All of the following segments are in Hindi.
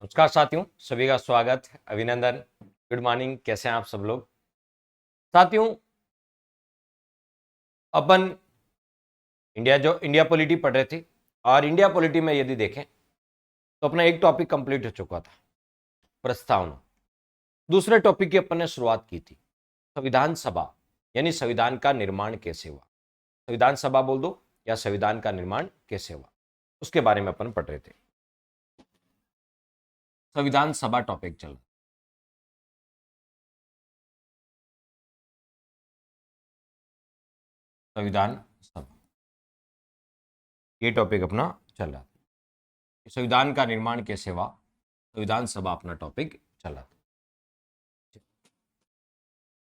नमस्कार साथियों, सभी का स्वागत, अभिनंदन, गुड मॉर्निंग। कैसे हैं आप सब लोग? साथियों, अपन इंडिया पॉलिटी पढ़ रहे थे और इंडिया पॉलिटी में यदि देखें तो अपना एक टॉपिक कंप्लीट हो चुका था, प्रस्तावना। दूसरे टॉपिक की अपन ने शुरुआत की थी, संविधान सभा, यानी संविधान का निर्माण कैसे हुआ। संविधान सभा बोल दो या संविधान का निर्माण कैसे हुआ, उसके बारे में अपन पढ़ रहे थे। संविधान सभा टॉपिक चल, संविधान सभा ये टॉपिक अपना चल रहा था। संविधान का निर्माण कैसे हुआ, संविधान सभा अपना टॉपिक चल रहा था।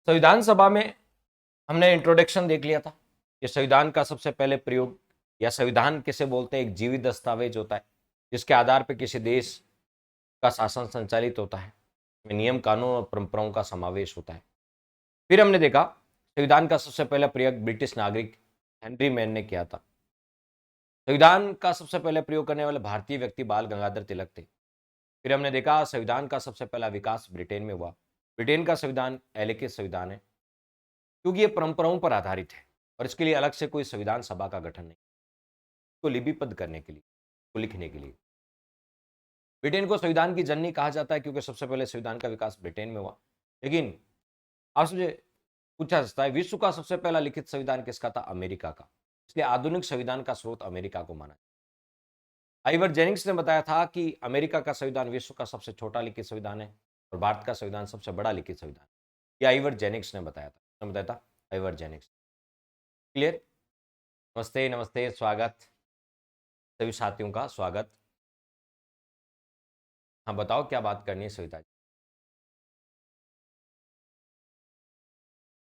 संविधान सभा में हमने इंट्रोडक्शन देख लिया था कि संविधान का सबसे पहले प्रयोग या संविधान किसे बोलते हैं, एक जीवित दस्तावेज होता है जिसके आधार पर किसी देश का शासन संचालित होता है, नियम कानून और परंपराओं का समावेश होता है। फिर हमने देखा संविधान का सबसे पहला प्रयोग ब्रिटिश नागरिक हेनरी मैन ने किया था। संविधान का सबसे पहले प्रयोग करने वाले भारतीय व्यक्ति बाल गंगाधर तिलक थे। फिर हमने देखा संविधान का सबसे पहला विकास ब्रिटेन में हुआ। ब्रिटेन का संविधान एलेके संविधान है क्योंकि ये परंपराओं पर आधारित है और इसके लिए अलग से कोई संविधान सभा का गठन नहीं, को लिपिबद्ध करने के लिए, को लिखने के लिए। ब्रिटेन को संविधान की जननी कहा जाता है क्योंकि सबसे पहले संविधान का विकास ब्रिटेन में हुआ। लेकिन आपसे पूछा जाता है विश्व का सबसे पहला लिखित संविधान किसका था? अमेरिका का। इसलिए आधुनिक संविधान का स्रोत अमेरिका को माना। आइवर जेनिंग्स ने बताया था कि अमेरिका का संविधान विश्व का सबसे छोटा लिखित संविधान है और भारत का संविधान सबसे बड़ा लिखित संविधान। ये आइवर जेनिंग्स ने बताया था। बताया था आइवर जेनिंग्स। क्लियर? नमस्ते नमस्ते, स्वागत सभी साथियों का स्वागत। हाँ बताओ क्या बात करनी है सविता जी?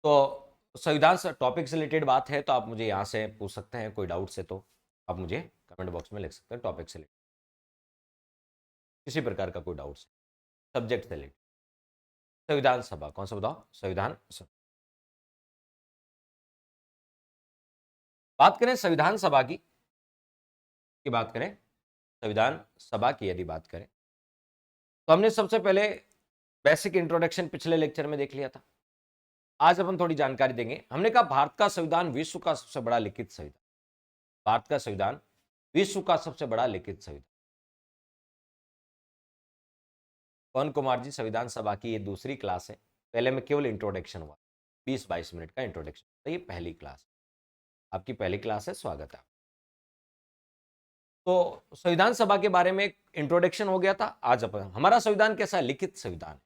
तो संविधान से टॉपिक से रिलेटेड बात है तो आप मुझे यहाँ से पूछ सकते हैं, कोई डाउट से तो आप मुझे कमेंट बॉक्स में लिख सकते हैं। टॉपिक से रिलेटेड किसी प्रकार का कोई डाउट, सब्जेक्ट से रिलेटेड। संविधान सभा कौन सा बताओ? संविधान सभा। बात करें संविधान सभा की बात करें, संविधान सभा की यदि बात करें तो हमने सबसे पहले बेसिक इंट्रोडक्शन पिछले लेक्चर में देख लिया था। आज अपन थोड़ी जानकारी देंगे। हमने कहा भारत का संविधान विश्व का सबसे बड़ा लिखित संविधान, भारत का संविधान विश्व का सबसे बड़ा लिखित संविधान। पवन कुमार जी, संविधान सभा की ये दूसरी क्लास है। पहले में केवल इंट्रोडक्शन हुआ, 20-22 मिनट का इंट्रोडक्शन, तो ये पहली क्लास, आपकी पहली क्लास है, स्वागत है। तो संविधान सभा के बारे में एक इंट्रोडक्शन हो गया था। आज अपन हमारा संविधान कैसा है? लिखित संविधान।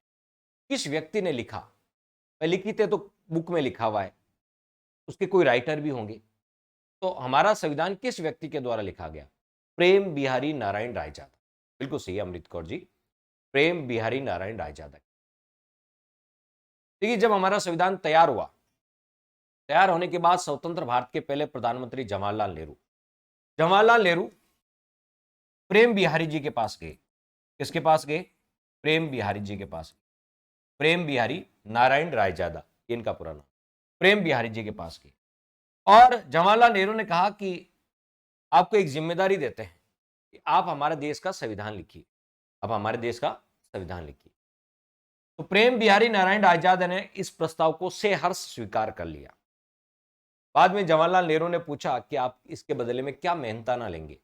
किस व्यक्ति ने लिखा? लिखित है तो बुक में लिखा हुआ है, उसके कोई राइटर भी होंगे। तो हमारा संविधान किस व्यक्ति के द्वारा लिखा गया? प्रेम बिहारी नारायण रायजादा। बिल्कुल सही अमृत कौर जी, प्रेम बिहारी नारायण रायजादा। देखिए, जब हमारा संविधान तैयार हुआ, तैयार होने के बाद स्वतंत्र भारत के पहले प्रधानमंत्री जवाहरलाल नेहरू प्रेम बिहारी जी के पास गए। किसके पास गए? प्रेम बिहारी जी के पास। प्रेम बिहारी नारायण रायजादा, इनका पूरा नाम। प्रेम बिहारी जी के पास गए और जवाहरलाल नेहरू ने कहा कि आपको एक जिम्मेदारी देते हैं कि आप हमारे देश का संविधान लिखिए, आप हमारे देश का संविधान लिखिए। तो प्रेम बिहारी नारायण रायजादा ने इस प्रस्ताव को सहर्ष स्वीकार कर लिया। बाद में जवाहरलाल नेहरू ने पूछा कि आप इसके बदले में क्या मेहनताना लेंगे,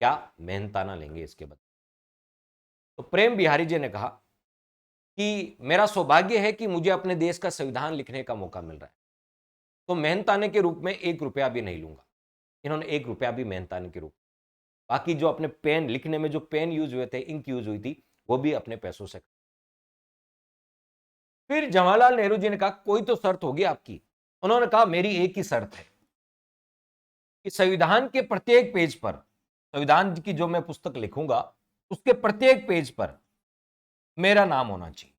क्या मेहनताना लेंगे इसके बदले? तो प्रेम बिहारी जी ने कहा कि मेरा सौभाग्य है कि मुझे अपने देश का संविधान लिखने का मौका मिल रहा है, तो मेहनताने के रूप में 1 रुपया भी नहीं लूंगा। इन्होंने 1 रुपया भी मेहनताने के रूप, बाकी जो अपने पेन लिखने में जो पेन यूज हुए थे, इंक यूज हुई थी, वो भी अपने पैसों से। फिर जवाहरलाल नेहरू जी ने कहा कोई तो शर्त होगी आपकी। उन्होंने कहा मेरी एक ही शर्त है कि संविधान के प्रत्येक पेज पर, संविधान की जो मैं पुस्तक लिखूंगा उसके प्रत्येक पेज पर मेरा नाम होना चाहिए।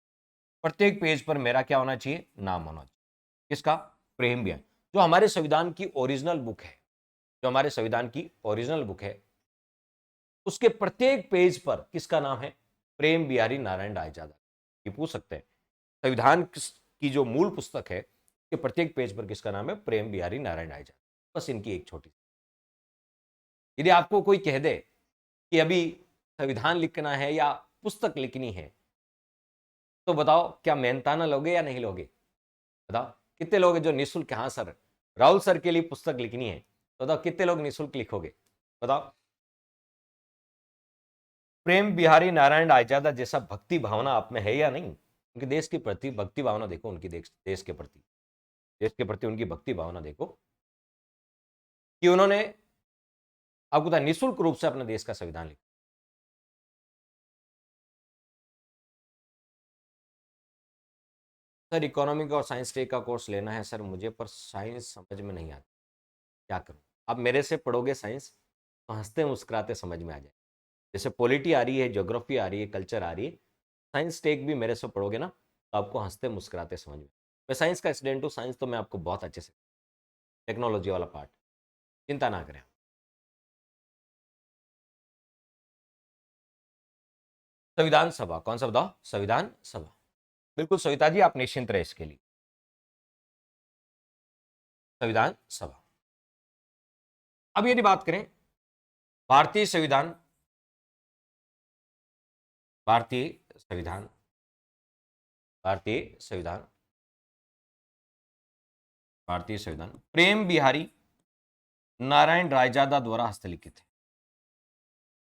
प्रत्येक पेज पर मेरा क्या होना चाहिए? नाम होना चाहिए। किसका? प्रेम बिहारी। जो हमारे संविधान की ओरिजिनल बुक है, जो हमारे संविधान की ओरिजिनल बुक है, उसके प्रत्येक पेज पर किसका नाम है? प्रेम बिहारी नारायण रायजादा। ये पूछ सकते हैं संविधान की जो मूल पुस्तक है के प्रत्येक पेज पर किसका नाम है? प्रेम बिहारी नारायण रायजादा। बस इनकी एक छोटी, यदि आपको कोई कह दे कि अभी संविधान लिखना है या पुस्तक लिखनी है, तो बताओ क्या मेहनताना लोगे या नहीं लोगे? बताओ कितने लोग हैं जो निःशुल्क, हाँ सर राहुल सर के लिए पुस्तक लिखनी है, तो बताओ कितने लोग निःशुल्क लिखोगे? बताओ। प्रेम बिहारी नारायण रायजादा जैसा भक्ति भावना आप में है या नहीं? उनके देश के प्रति भक्ति भावना देखो, उनकी देश के प्रति, देश के प्रति उनकी भक्ति भावना देखो कि उन्होंने, आपको पता है, निःशुल्क रूप से अपने देश का संविधान लिखा। सर इकोनॉमिक और साइंस टेक का कोर्स लेना है सर मुझे, पर साइंस समझ में नहीं आती, क्या करूं? आप मेरे से पढ़ोगे साइंस तो हंसते मुस्कुराते समझ में आ जाए। जैसे पॉलिटी आ रही है, ज्योग्राफी आ रही है, कल्चर आ रही है, साइंस टेक भी मेरे से पढ़ोगे ना तो आपको हंसते मुस्कुराते समझ में। मैं साइंस का स्टूडेंट हूँ, साइंस तो मैं आपको बहुत अच्छे से, टेक्नोलॉजी वाला पार्ट, चिंता ना करें। संविधान सभा कौन सा बताओ? संविधान सभा, बिल्कुल सविता जी आप निश्चिंत रहे इसके लिए। संविधान सभा। अब यदि बात करें भारतीय संविधान, भारतीय संविधान, भारतीय संविधान, भारतीय संविधान प्रेम बिहारी नारायण रायजादा द्वारा हस्तलिखित है।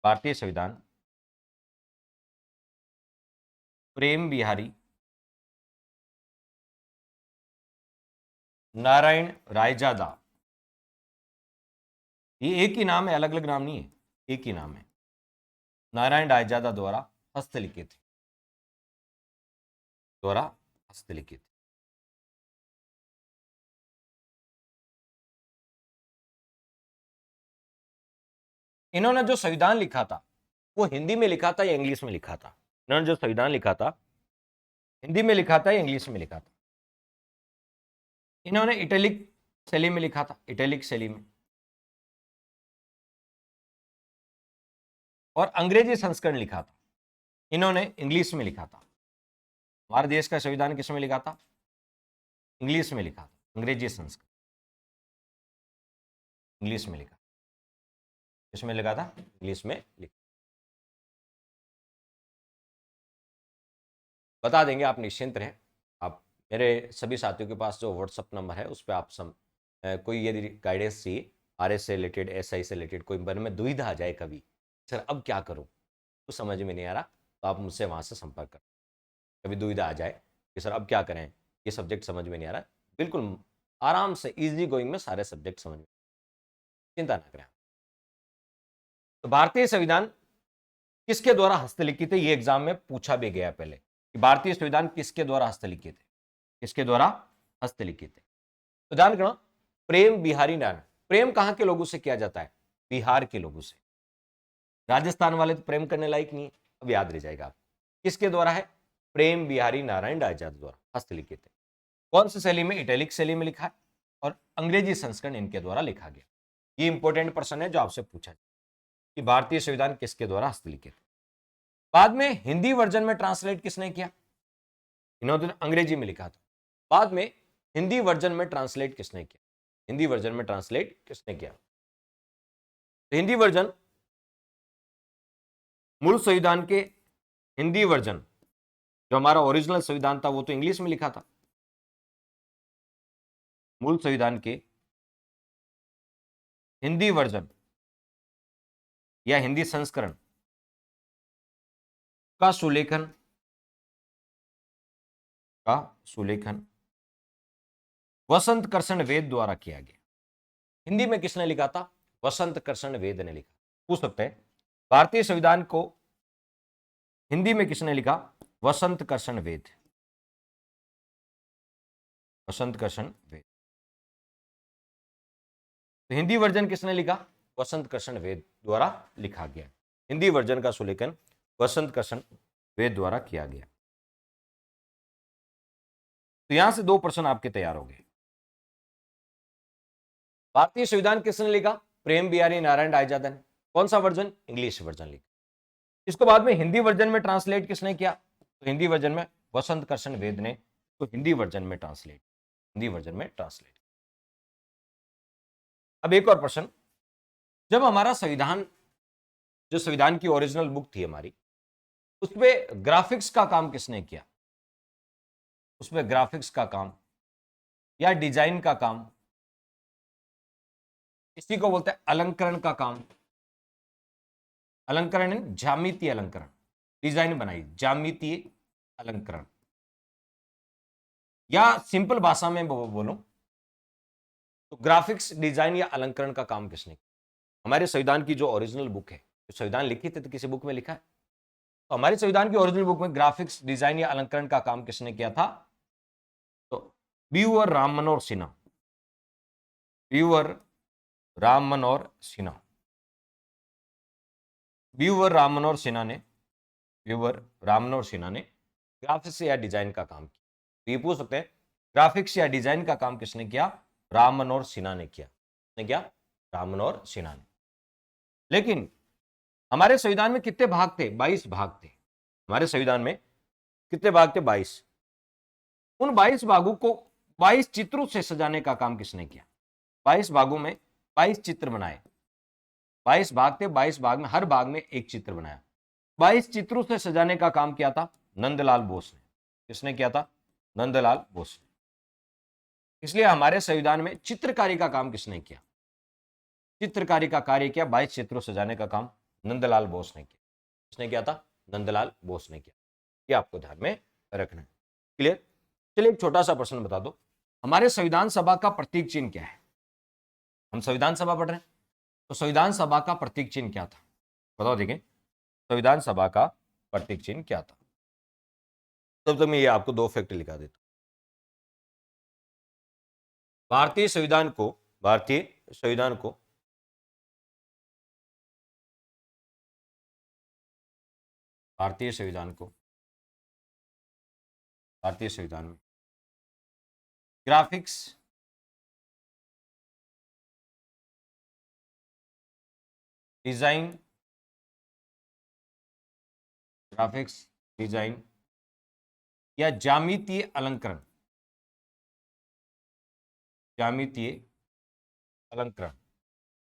भारतीय संविधान प्रेम बिहारी नारायण रायजादा, ये एक ही नाम है, अलग अलग नाम नहीं है, एक ही नाम है, नारायण रायजादा द्वारा हस्तलिखित है, द्वारा हस्तलिखित। इन्होंने जो संविधान लिखा था वो हिंदी में लिखा था या इंग्लिश में लिखा था? इन्होंने जो संविधान लिखा था हिंदी में लिखा था या इंग्लिश में लिखा था? इन्होंने इटैलिक शैली में लिखा था, इटैलिक शैली में, और अंग्रेजी संस्करण लिखा था, इन्होंने इंग्लिश में लिखा था। हमारे देश का संविधान किस में लिखा था? इंग्लिश में लिखा था, अंग्रेजी संस्करण इंग्लिश में लिखा, किसमें लिखा था? इंग्लिश में लिखा। बता देंगे, आप निश्चिंत रहें। आप मेरे सभी साथियों के पास जो व्हाट्सअप नंबर है उस पर आप कोई यदि गाइडेंस चाहिए, आरएस से रिलेटेड, एसआई से रिलेटेड, कोई मन में दुविधा आ जाए कभी, सर अब क्या करूं, तो समझ में नहीं आ रहा, तो आप मुझसे वहां से संपर्क करें। कभी दुविधा आ जाए कि सर अब क्या करें, ये सब्जेक्ट समझ में नहीं आ रहा, बिल्कुल आराम से इजी गोइंग में सारे सब्जेक्ट समझ में, चिंता ना करें। तो भारतीय संविधान किसके द्वारा हस्तलिखित है, ये एग्जाम में पूछा भी गया पहले कि भारतीय संविधान किसके द्वारा हस्तलिखित है, किसके द्वारा हस्तलिखित है? तो ध्यान रखना, प्रेम बिहारी नारायण। प्रेम कहां के लोगों से किया जाता है? बिहार के लोगों से। राजस्थान वाले तो प्रेम करने लायक नहीं है, अब याद रह जाएगा आप। किसके द्वारा है? प्रेम बिहारी नारायण रायजादा द्वारा हस्तलिखित है। कौन सी शैली में? इटैलिक शैली में लिखा है, और अंग्रेजी संस्करण इनके द्वारा लिखा गया। ये इंपॉर्टेंट प्रश्न है जो आपसे पूछा जाए कि भारतीय संविधान किसके द्वारा हस्तलिखित। बाद में हिंदी वर्जन में ट्रांसलेट किसने किया? इन्होंने अंग्रेजी में लिखा था, बाद में हिंदी वर्जन में ट्रांसलेट किसने किया? हिंदी वर्जन में ट्रांसलेट किसने किया? तो हिंदी वर्जन, मूल संविधान के हिंदी वर्जन, जो हमारा ओरिजिनल संविधान था वो तो इंग्लिश में लिखा था। मूल संविधान के हिंदी वर्जन या हिंदी संस्करण का सुलेखन, का सुलेखन वसंत कर्षण वेद द्वारा किया गया। हिंदी में किसने लिखा था? वसंत कर्षण वेद ने लिखा। पूछ सकते हैं भारतीय संविधान को हिंदी में किसने लिखा? वसंत कर्षण वेद, वसंत कर्षण वेद। तो हिंदी वर्जन किसने लिखा? वसंत कर्षण वेद द्वारा लिखा गया। हिंदी वर्जन का सुलेखन वसंत कर्षण वेद द्वारा किया गया। तो यहां से 2 प्रश्न आपके तैयार हो गए। भारतीय संविधान किसने लिखा? प्रेम बिहारी नारायण रायजादा ने। कौन सा वर्जन? इंग्लिश वर्जन लिखा। इसको बाद में हिंदी वर्जन में ट्रांसलेट किसने किया? तो हिंदी वर्जन में वसंत कर्षण वेद ने, तो हिंदी वर्जन में ट्रांसलेट, हिंदी वर्जन में ट्रांसलेट। अब एक और प्रश्न, जब हमारा संविधान, जो संविधान की ओरिजिनल बुक थी हमारी, उसपे ग्राफिक्स का काम किसने किया? उसपे ग्राफिक्स का काम या डिजाइन का काम, इसी को बोलते हैं अलंकरण का काम। अलंकरण है ज्यामितीय अलंकरण, डिजाइन बनाई, ज्यामितीय अलंकरण। या सिंपल भाषा में बोलूं तो ग्राफिक्स, डिजाइन या अलंकरण का काम किसने किया? हमारे संविधान की जो ओरिजिनल बुक है, जो संविधान लिखी थी तो किसी बुक में लिखा है? तो हमारे संविधान की ओरिजिनल बुक में ग्राफिक्स, डिजाइन या अलंकरण का काम किसने किया था? तो viewer Ram Manohar Sinha, viewer Ram Manohar Sinha, viewer Ram Manohar Sinha ने, व्यूअर राम मनोहर सिन्हा ने ग्राफिक्स या डिजाइन का काम किया। तो ये पूछ सकते हैं ग्राफिक्स या डिजाइन का काम किसने किया? राम मनोहर सिन्हा ने किया। किसने किया? राम मनोहर सिन्हा ने। लेकिन हमारे संविधान में कितने भाग थे? 22 भाग थे। हमारे संविधान में कितने भाग थे? 22। उन 22 भागों को 22 चित्रों से सजाने का काम किसने किया? 22 भागों में 22 चित्र बनाए। 22 भाग थे, 22 भाग में हर भाग में एक चित्र बनाया। 22 चित्रों से सजाने का काम किया था नंदलाल बोस ने। किसने किया था? नंदलाल बोस ने। इसलिए हमारे संविधान में चित्रकारी का काम किसने किया? चित्रकारी का कार्य किया, 22 चित्रों सजाने का काम नंदलाल बोस ने किया। किसने किया था? नंदलाल बोस ने किया। ये आपको ध्यान में रखना है। क्लियर? चलिए एक छोटा सा प्रश्न बता दो, हमारे संविधान सभा का प्रतीक चिन्ह क्या है? हम संविधान सभा पढ़ रहे हैं, तो संविधान सभा का प्रतीक चिन्ह क्या था? बताओ देखें, संविधान सभा का प्रतीक चिन्ह क्या था? तब तो मैं ये आपको दो फैक्ट लिखा देता हूं। भारतीय संविधान को, भारतीय संविधान को भारतीय संविधान को भारतीय संविधान में ग्राफिक्स, डिजाइन, ग्राफिक्स, डिजाइन या ज्यामितीय अलंकरण, ज्यामितीय अलंकरण,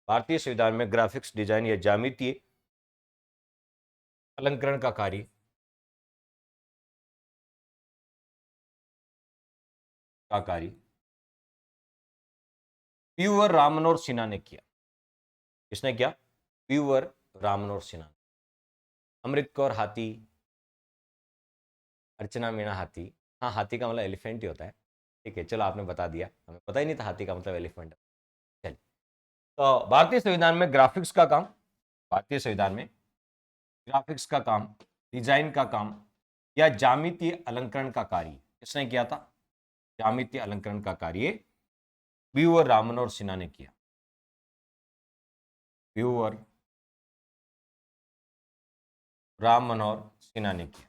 भारतीय संविधान में ग्राफिक्स, डिजाइन या ज्यामितीय अलंकरण का कार्य व्यूअर राम मनोहर सिन्हा ने किया। किसने किया? व्यूअर राम मनोहर सिन्हा। अमृत कौर हाथी, अर्चना मीणा हाथी। हाँ, हाथी का मतलब एलिफेंट ही होता है। ठीक है, चलो आपने बता दिया, हमें पता ही नहीं था हाथी का मतलब एलिफेंट। चलिए, तो भारतीय संविधान में ग्राफिक्स का काम, भारतीय संविधान में ग्राफिक्स का काम, डिजाइन का काम या ज्यामितीय अलंकरण का कार्य किसने किया था? ज्यामितीय अलंकरण का कार्य व्यूअर राम मनोहर सिन्हा ने किया। व्यूअर राम मनोहर सिन्हा ने किया।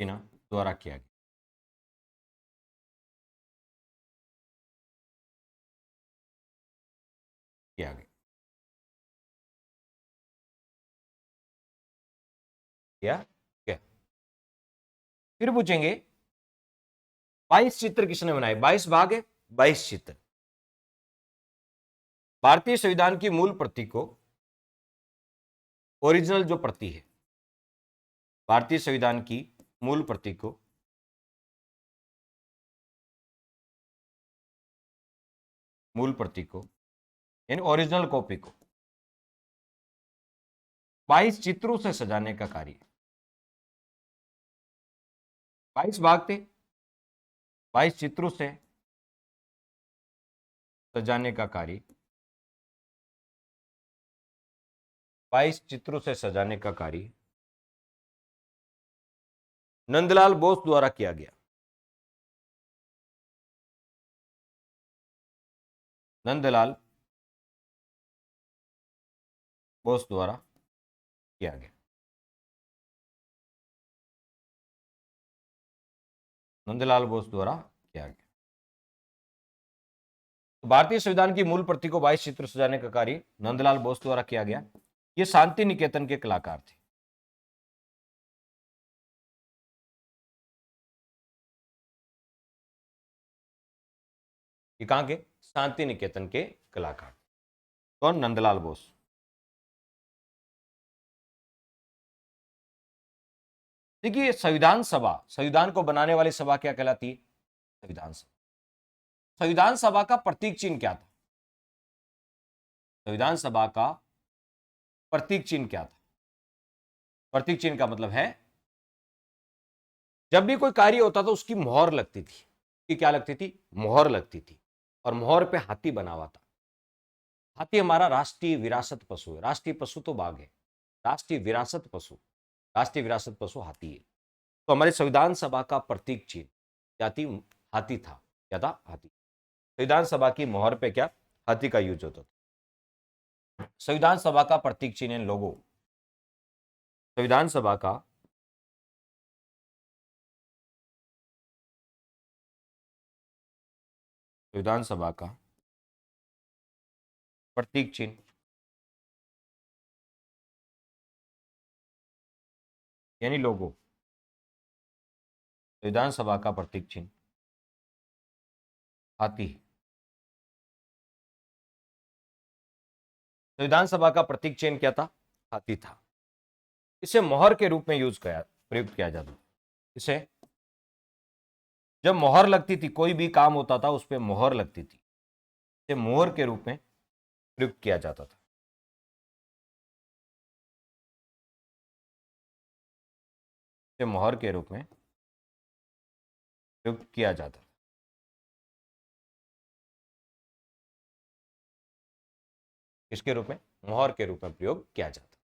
सिन्हा द्वारा किया गया। किया गया। क्या क्या? फिर पूछेंगे 22 चित्र किसने बनाए? 22 भाग है, 22 चित्र। भारतीय संविधान की मूल प्रति को, ओरिजिनल जो प्रति है, भारतीय संविधान की मूल प्रति को यानी ओरिजिनल कॉपी को 22 चित्रों से सजाने का कार्य, 22 भाग थे, 22 चित्रों से सजाने का कार्य, 22 चित्रों से सजाने का कार्य नंदलाल बोस द्वारा किया गया। नंदलाल बोस द्वारा किया गया। नंदलाल बोस द्वारा किया गया। तो भारतीय संविधान की मूल प्रति को 22 चित्र सजाने का कार्य नंदलाल बोस द्वारा किया गया। ये शांति निकेतन के कलाकार थे। ये कहां के? शांति निकेतन के कलाकार। कौन? नंदलाल बोस। देखिए संविधान सभा, संविधान को बनाने वाली सभा क्या कहलाती है? संविधान सभा। संविधान सभा का प्रतीक चिन्ह क्या था? संविधान सभा का प्रतीक चिन्ह क्या था? प्रतीक चिन्ह का मतलब है जब भी कोई कार्य होता था उसकी मोहर लगती थी। कि क्या लगती थी? मोहर लगती थी। और मोहर पे हाथी बना हुआ था। हाथी हमारा राष्ट्रीय विरासत पशु है। राष्ट्रीय पशु तो बाघ है, राष्ट्रीय विरासत पशु, राष्ट्रीय विरासत पशु हाथी है। तो हमारे संविधान सभा का प्रतीक चिन्ह क्या थी? हाथी था। क्या था? हाथी। संविधान सभा की मोहर पे क्या? हाथी का यूज होता था। संविधान सभा का प्रतीक चिन्ह लोगो। संविधान सभा का संविधान सभा का प्रतीक चिन्ह यानी लोगो। संविधान सभा का प्रतीक चिन्ह हाथी। संविधान सभा का प्रतीक चिन्ह क्या था? हाथी था। इसे मोहर के रूप में यूज किया, प्रयुक्त किया जाता। इसे जब मोहर लगती थी, कोई भी काम होता था उस पर मोहर लगती थी, इसे मोहर के रूप में प्रयुक्त किया जाता था। इसे मोहर के रूप में प्रयुक्त किया जाता था। किसके रूप में? मोहर के रूप में प्रयोग किया जाता।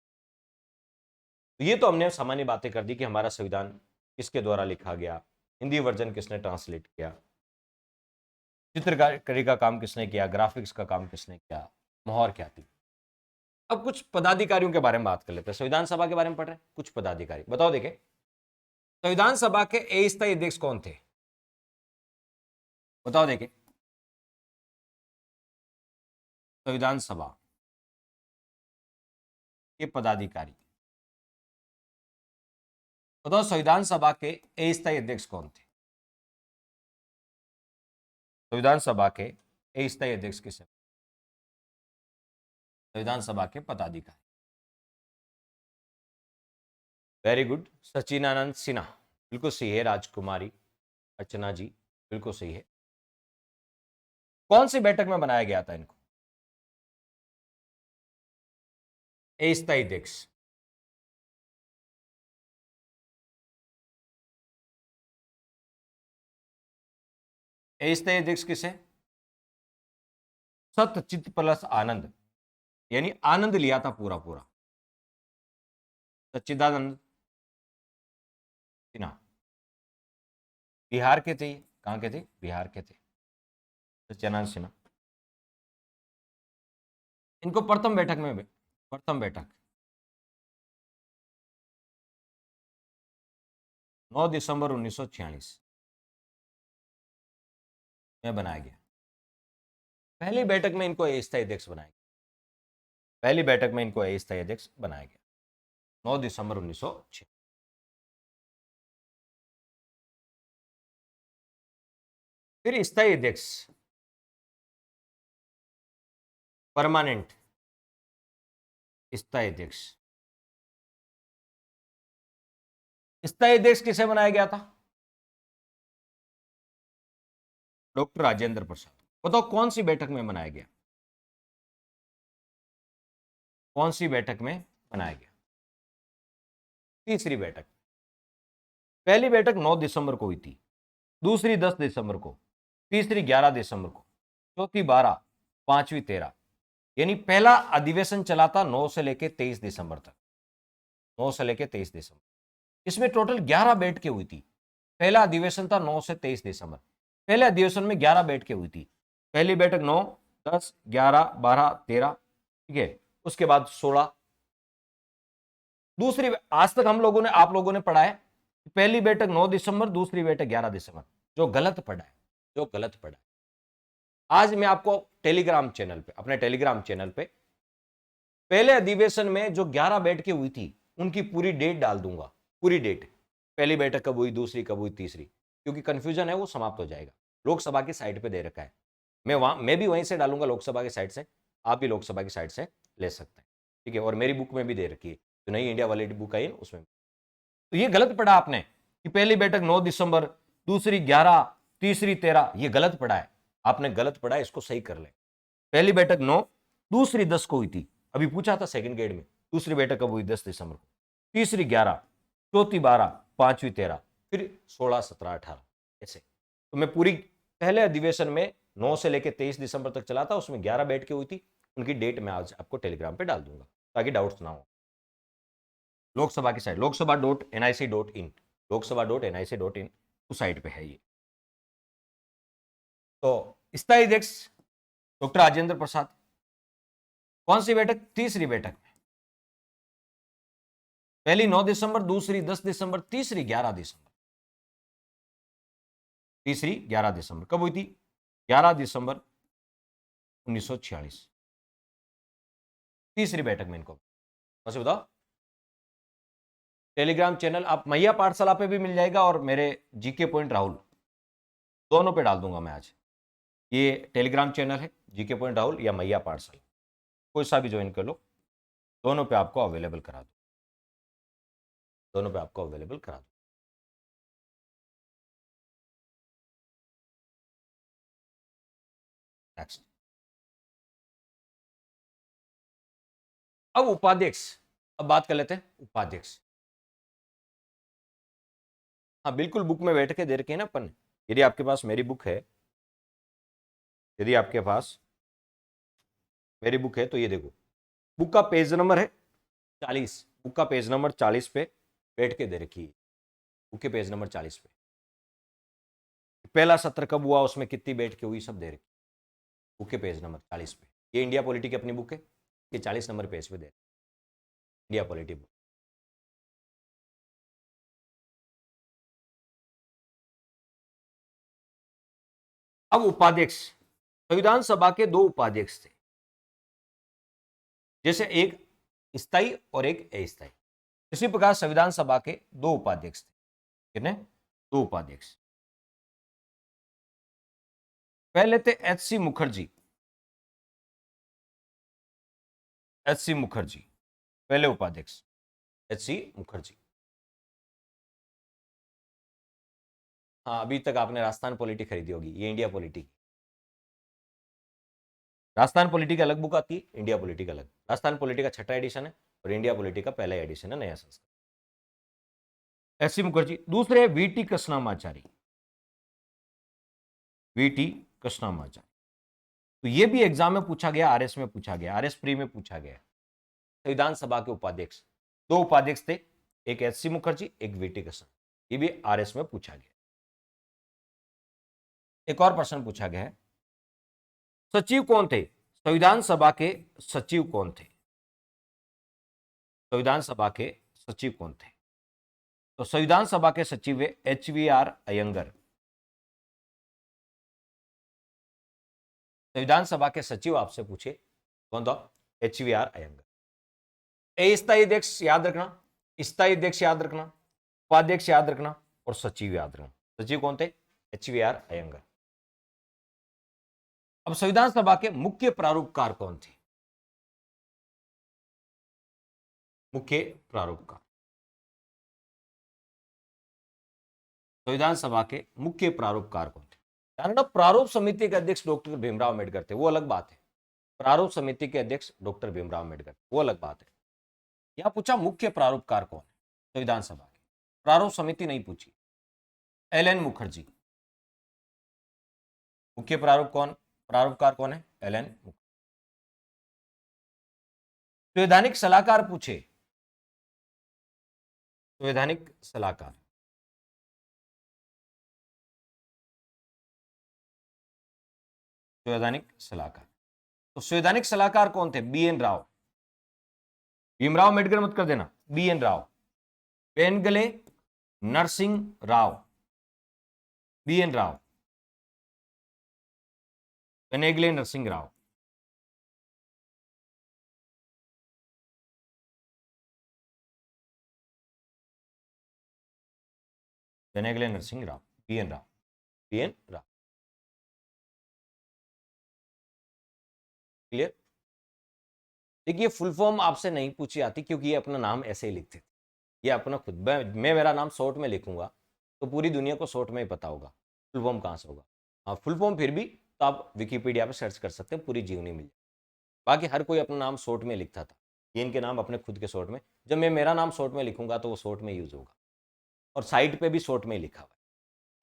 तो ये तो हमने सामान्य बातें कर दी कि हमारा संविधान किसके द्वारा लिखा गया, हिंदी वर्जन किसने ट्रांसलेट किया, चित्रकारी का काम किसने किया, ग्राफिक्स का काम किसने किया, मोहर क्या थी। अब कुछ पदाधिकारियों के बारे में बात कर लेते हैं। संविधान सभा के बारे में पढ़ रहे हैं, कुछ पदाधिकारी बताओ। देखें संविधान सभा के अस्थायी अध्यक्ष कौन थे? बताओ। देखें संविधान सभा के पदाधिकारी बताओ। संविधान सभा के अस्थायी अध्यक्ष कौन थे? संविधान सभा के अस्थायी अध्यक्ष किसे? संविधान सभा के पदाधिकारी। वेरी गुड, सचिनानंद सिन्हा बिल्कुल सही है। राजकुमारी अर्चना जी बिल्कुल सही है। कौन सी बैठक में बनाया गया था इनको? अस्थायी अध्यक्ष। अस्थायी अध्यक्ष किसे? सत्यचित प्लस आनंद, यानी आनंद लिया था पूरा पूरा। सच्चिदानंद सिन्हा बिहार के थे। कहां के थे? बिहार के थे सच्चिदानंद सिन्हा। इनको प्रथम बैठक में, प्रथम बैठक 9 दिसंबर 1946 में बनाया गया। पहली बैठक में इनको अस्थायी अध्यक्ष बनाया गया। पहली बैठक में इनको अस्थायी अध्यक्ष बनाया गया 9 दिसंबर 1946। फिर स्थायी अध्यक्ष, परमानेंट स्थायी अध्यक्ष। स्थायी अध्यक्ष किसे बनाया गया था? डॉक्टर राजेंद्र प्रसाद। बताओ कौन सी बैठक में बनाया गया? कौन सी बैठक में बनाया गया? तीसरी बैठक। पहली बैठक 9 दिसंबर को हुई थी, दूसरी 10 दिसंबर को, तीसरी 11 दिसंबर को, चौथी 12, पांचवी 13। यानी पहला अधिवेशन चला था 9 से लेकर 23 दिसंबर तक। 9 से लेकर 23 दिसंबर, इसमें टोटल 11 बैठकें हुई थी। पहला अधिवेशन था 9 से 23 दिसंबर। पहले अधिवेशन में 11 बैठकें हुई थी। पहली बैठक 9, 10, 11, 12, 13, ठीक है। उसके बाद 16। दूसरी, आज तक हम लोगों ने, आप लोगों ने पढ़ा है पहली बैठक 9 दिसंबर, दूसरी बैठक 11 दिसंबर। जो गलत पढ़ा है, जो गलत पढ़ा है, आज मैं आपको टेलीग्राम चैनल पे, अपने टेलीग्राम चैनल पे पहले अधिवेशन में जो 11 बैठकें हुई थी उनकी पूरी डेट डाल दूंगा। पूरी डेट, पहली बैठक कब हुई, दूसरी कब हुई, तीसरी, क्योंकि कंफ्यूजन है वो समाप्त हो जाएगा। लोकसभा की साइट पे दे रखा है, मैं भी वहीं से डालूंगा, लोकसभा की साइट से। आप भी लोकसभा की साइट से ले सकते हैं, ठीक है। और मेरी बुक में भी दे रखी है, जो नई इंडिया वाली बुक आई है उसमें। तो ये गलत पढ़ा आपने कि पहली बैठक 9 दिसंबर, दूसरी 11, तीसरी 13, ये गलत पढ़ा है। आपने गलत पढ़ा है, इसको सही कर ले। पहली बैठक 9, दूसरी 10 को हुई थी, अभी पूछा था सेकंड ग्रेड में। दूसरी बैठक कब हुई? 10 दिसंबर को। तीसरी 11, चौथी 12, पांचवी 13, फिर 16, 17, 18, ऐसे। तो मैं पूरी पहले अधिवेशन में 9 से लेकर 23 दिसंबर तक चला था, उसमें 11 बैठ के हुई थी। उनकी डेट मैं आज आपको टेलीग्राम पे डाल दूंगा ताकि डाउट्स ना हो। लोकसभा की साइड लोकसभा.nic.in, लोकसभा.nic.in उस साइट पे है ये। तो स्थायी अध्यक्ष डॉक्टर राजेंद्र प्रसाद। कौन सी बैठक? तीसरी बैठक में। पहली 9 दिसंबर, दूसरी 10 दिसंबर, तीसरी 11 दिसंबर। तीसरी 11 दिसंबर कब हुई थी? 11 दिसंबर 1946। तीसरी बैठक में इनको बस बताओ। टेलीग्राम चैनल आप मैया पाठशाला पे भी मिल जाएगा और मेरे जीके पॉइंट राहुल दोनों पे डाल दूंगा मैं आज। ये टेलीग्राम चैनल है जीके पॉइंट राहुल या मैया पाठशाला, कोई सा भी ज्वाइन कर लो, दोनों पे आपको अवेलेबल करा दो, दोनों पे आपको अवेलेबल करा दो। नेक्स्ट, अब उपाध्यक्ष, अब बात कर लेते हैं उपाध्यक्ष। हाँ बिल्कुल, बुक में बैठ के दे रखे हैं ना अपन। यदि आपके पास मेरी बुक है, यदि आपके पास मेरी बुक है तो ये देखो, बुक का पेज नंबर है 40, बुक का पेज नंबर 40 पे बैठ के दे रखी है। बुक के पेज नंबर 40 पे पहला सत्र कब हुआ, उसमें कितनी बैठ के हुई, सब दे रखी। बुक के पेज नंबर 40 पे। ये इंडिया पॉलिटी की अपनी बुक है, ये 40 नंबर पेज पे दे इंडिया पॉलिटी बुक। अब उपाध्यक्ष, संविधान सभा के दो उपाध्यक्ष थे, जैसे एक स्थायी और एक अस्थायी। इसी प्रकार संविधान सभा के दो उपाध्यक्ष थे। कितने? दो उपाध्यक्ष। पहले थे एच.सी. मुखर्जी। एच.सी. मुखर्जी पहले उपाध्यक्ष, एच.सी. मुखर्जी। हाँ, अभी तक आपने राजस्थान पॉलिटी खरीदी होगी, ये इंडिया पॉलिटी। राजस्थान पॉलिटी की अलग बुक आती है, इंडिया पॉलिटी का अलग। राजस्थान पॉलिटी का 6ठा एडिशन है और इंडिया पॉलिटी का पहला एडिशन है, नया संस्करण। एच.सी. मुखर्जी। दूसरे वी.टी. कृष्णमाचारी। वी.टी. कृष्णमाचारी, तो ये भी एग्जाम में पूछा गया, आरएस में पूछा गया, आरएस प्री में पूछा गया। संविधान सभा के उपाध्यक्ष, दो उपाध्यक्ष थे, एक एच.सी. मुखर्जी, एक वी.टी. कृष्ण। ये भी आरएस में पूछा गया। एक और प्रश्न पूछा गया है, सचिव कौन थे? संविधान सभा के सचिव कौन थे? संविधान सभा के सचिव कौन थे? तो संविधान सभा के सचिव है एच.वी.आर. अयंगर। संविधान सभा के सचिव आपसे पूछे कौन था? एच.वी.आर. अयंगर। स्थायी अध्यक्ष याद रखना, स्थायी अध्यक्ष याद रखना, उपाध्यक्ष याद रखना और सचिव याद रखना। सचिव कौन थे? एच.वी.आर. अयंगर। अब संविधान सभा के मुख्य प्रारूपकार कौन थे? मुख्य प्रारूपकार, संविधान सभा के मुख्य प्रारूपकार कौन थे? प्रारूप समिति के अध्यक्ष डॉक्टर भीमराव अम्बेडकर थे, वो अलग बात है। प्रारूप समिति के अध्यक्ष डॉक्टर भीमराव अम्बेडकर, वो अलग बात है। यहां पूछा मुख्य प्रारूपकार कौन है संविधान सभा के, प्रारूप समिति नहीं पूछी। एल.एन. मुखर्जी। मुख्य प्रारूपकार कौन है? एल.एन. मुखर्जी। संवैधानिक सलाहकार पूछे, संवैधानिक सलाहकार, संवैधानिक सलाहकार, तो संवैधानिक सलाहकार कौन थे? बी.एन. राव। भीमराव अम्बेडकर मत कर देना, B N. Rao. Pengale Narasimha Rao, B N. Rao, Penegale Narasimha Rao. Penegale Narasimha Rao, B N. Rao, B N. Rao. Clear? देखिए फुल फॉर्म आपसे नहीं पूछी आती क्योंकि ये अपना नाम ऐसे ही लिखते थे। ये अपना खुद, मैं मेरा नाम शॉर्ट में लिखूंगा तो पूरी दुनिया को शॉर्ट में ही पता होगा, फुल फॉर्म कहाँ से होगा। हाँ, फुल फॉर्म फिर भी तो आप विकिपीडिया पर सर्च कर सकते हैं, पूरी जीवनी मिल जाए। बाकी हर कोई अपना नाम शॉर्ट में लिखता था, ये इनके नाम अपने खुद के शॉर्ट में। जब मैं मेरा नाम शॉर्ट में लिखूंगा तो वो शॉर्ट में यूज होगा, और साइट पे भी शॉर्ट में ही लिखा हुआ है।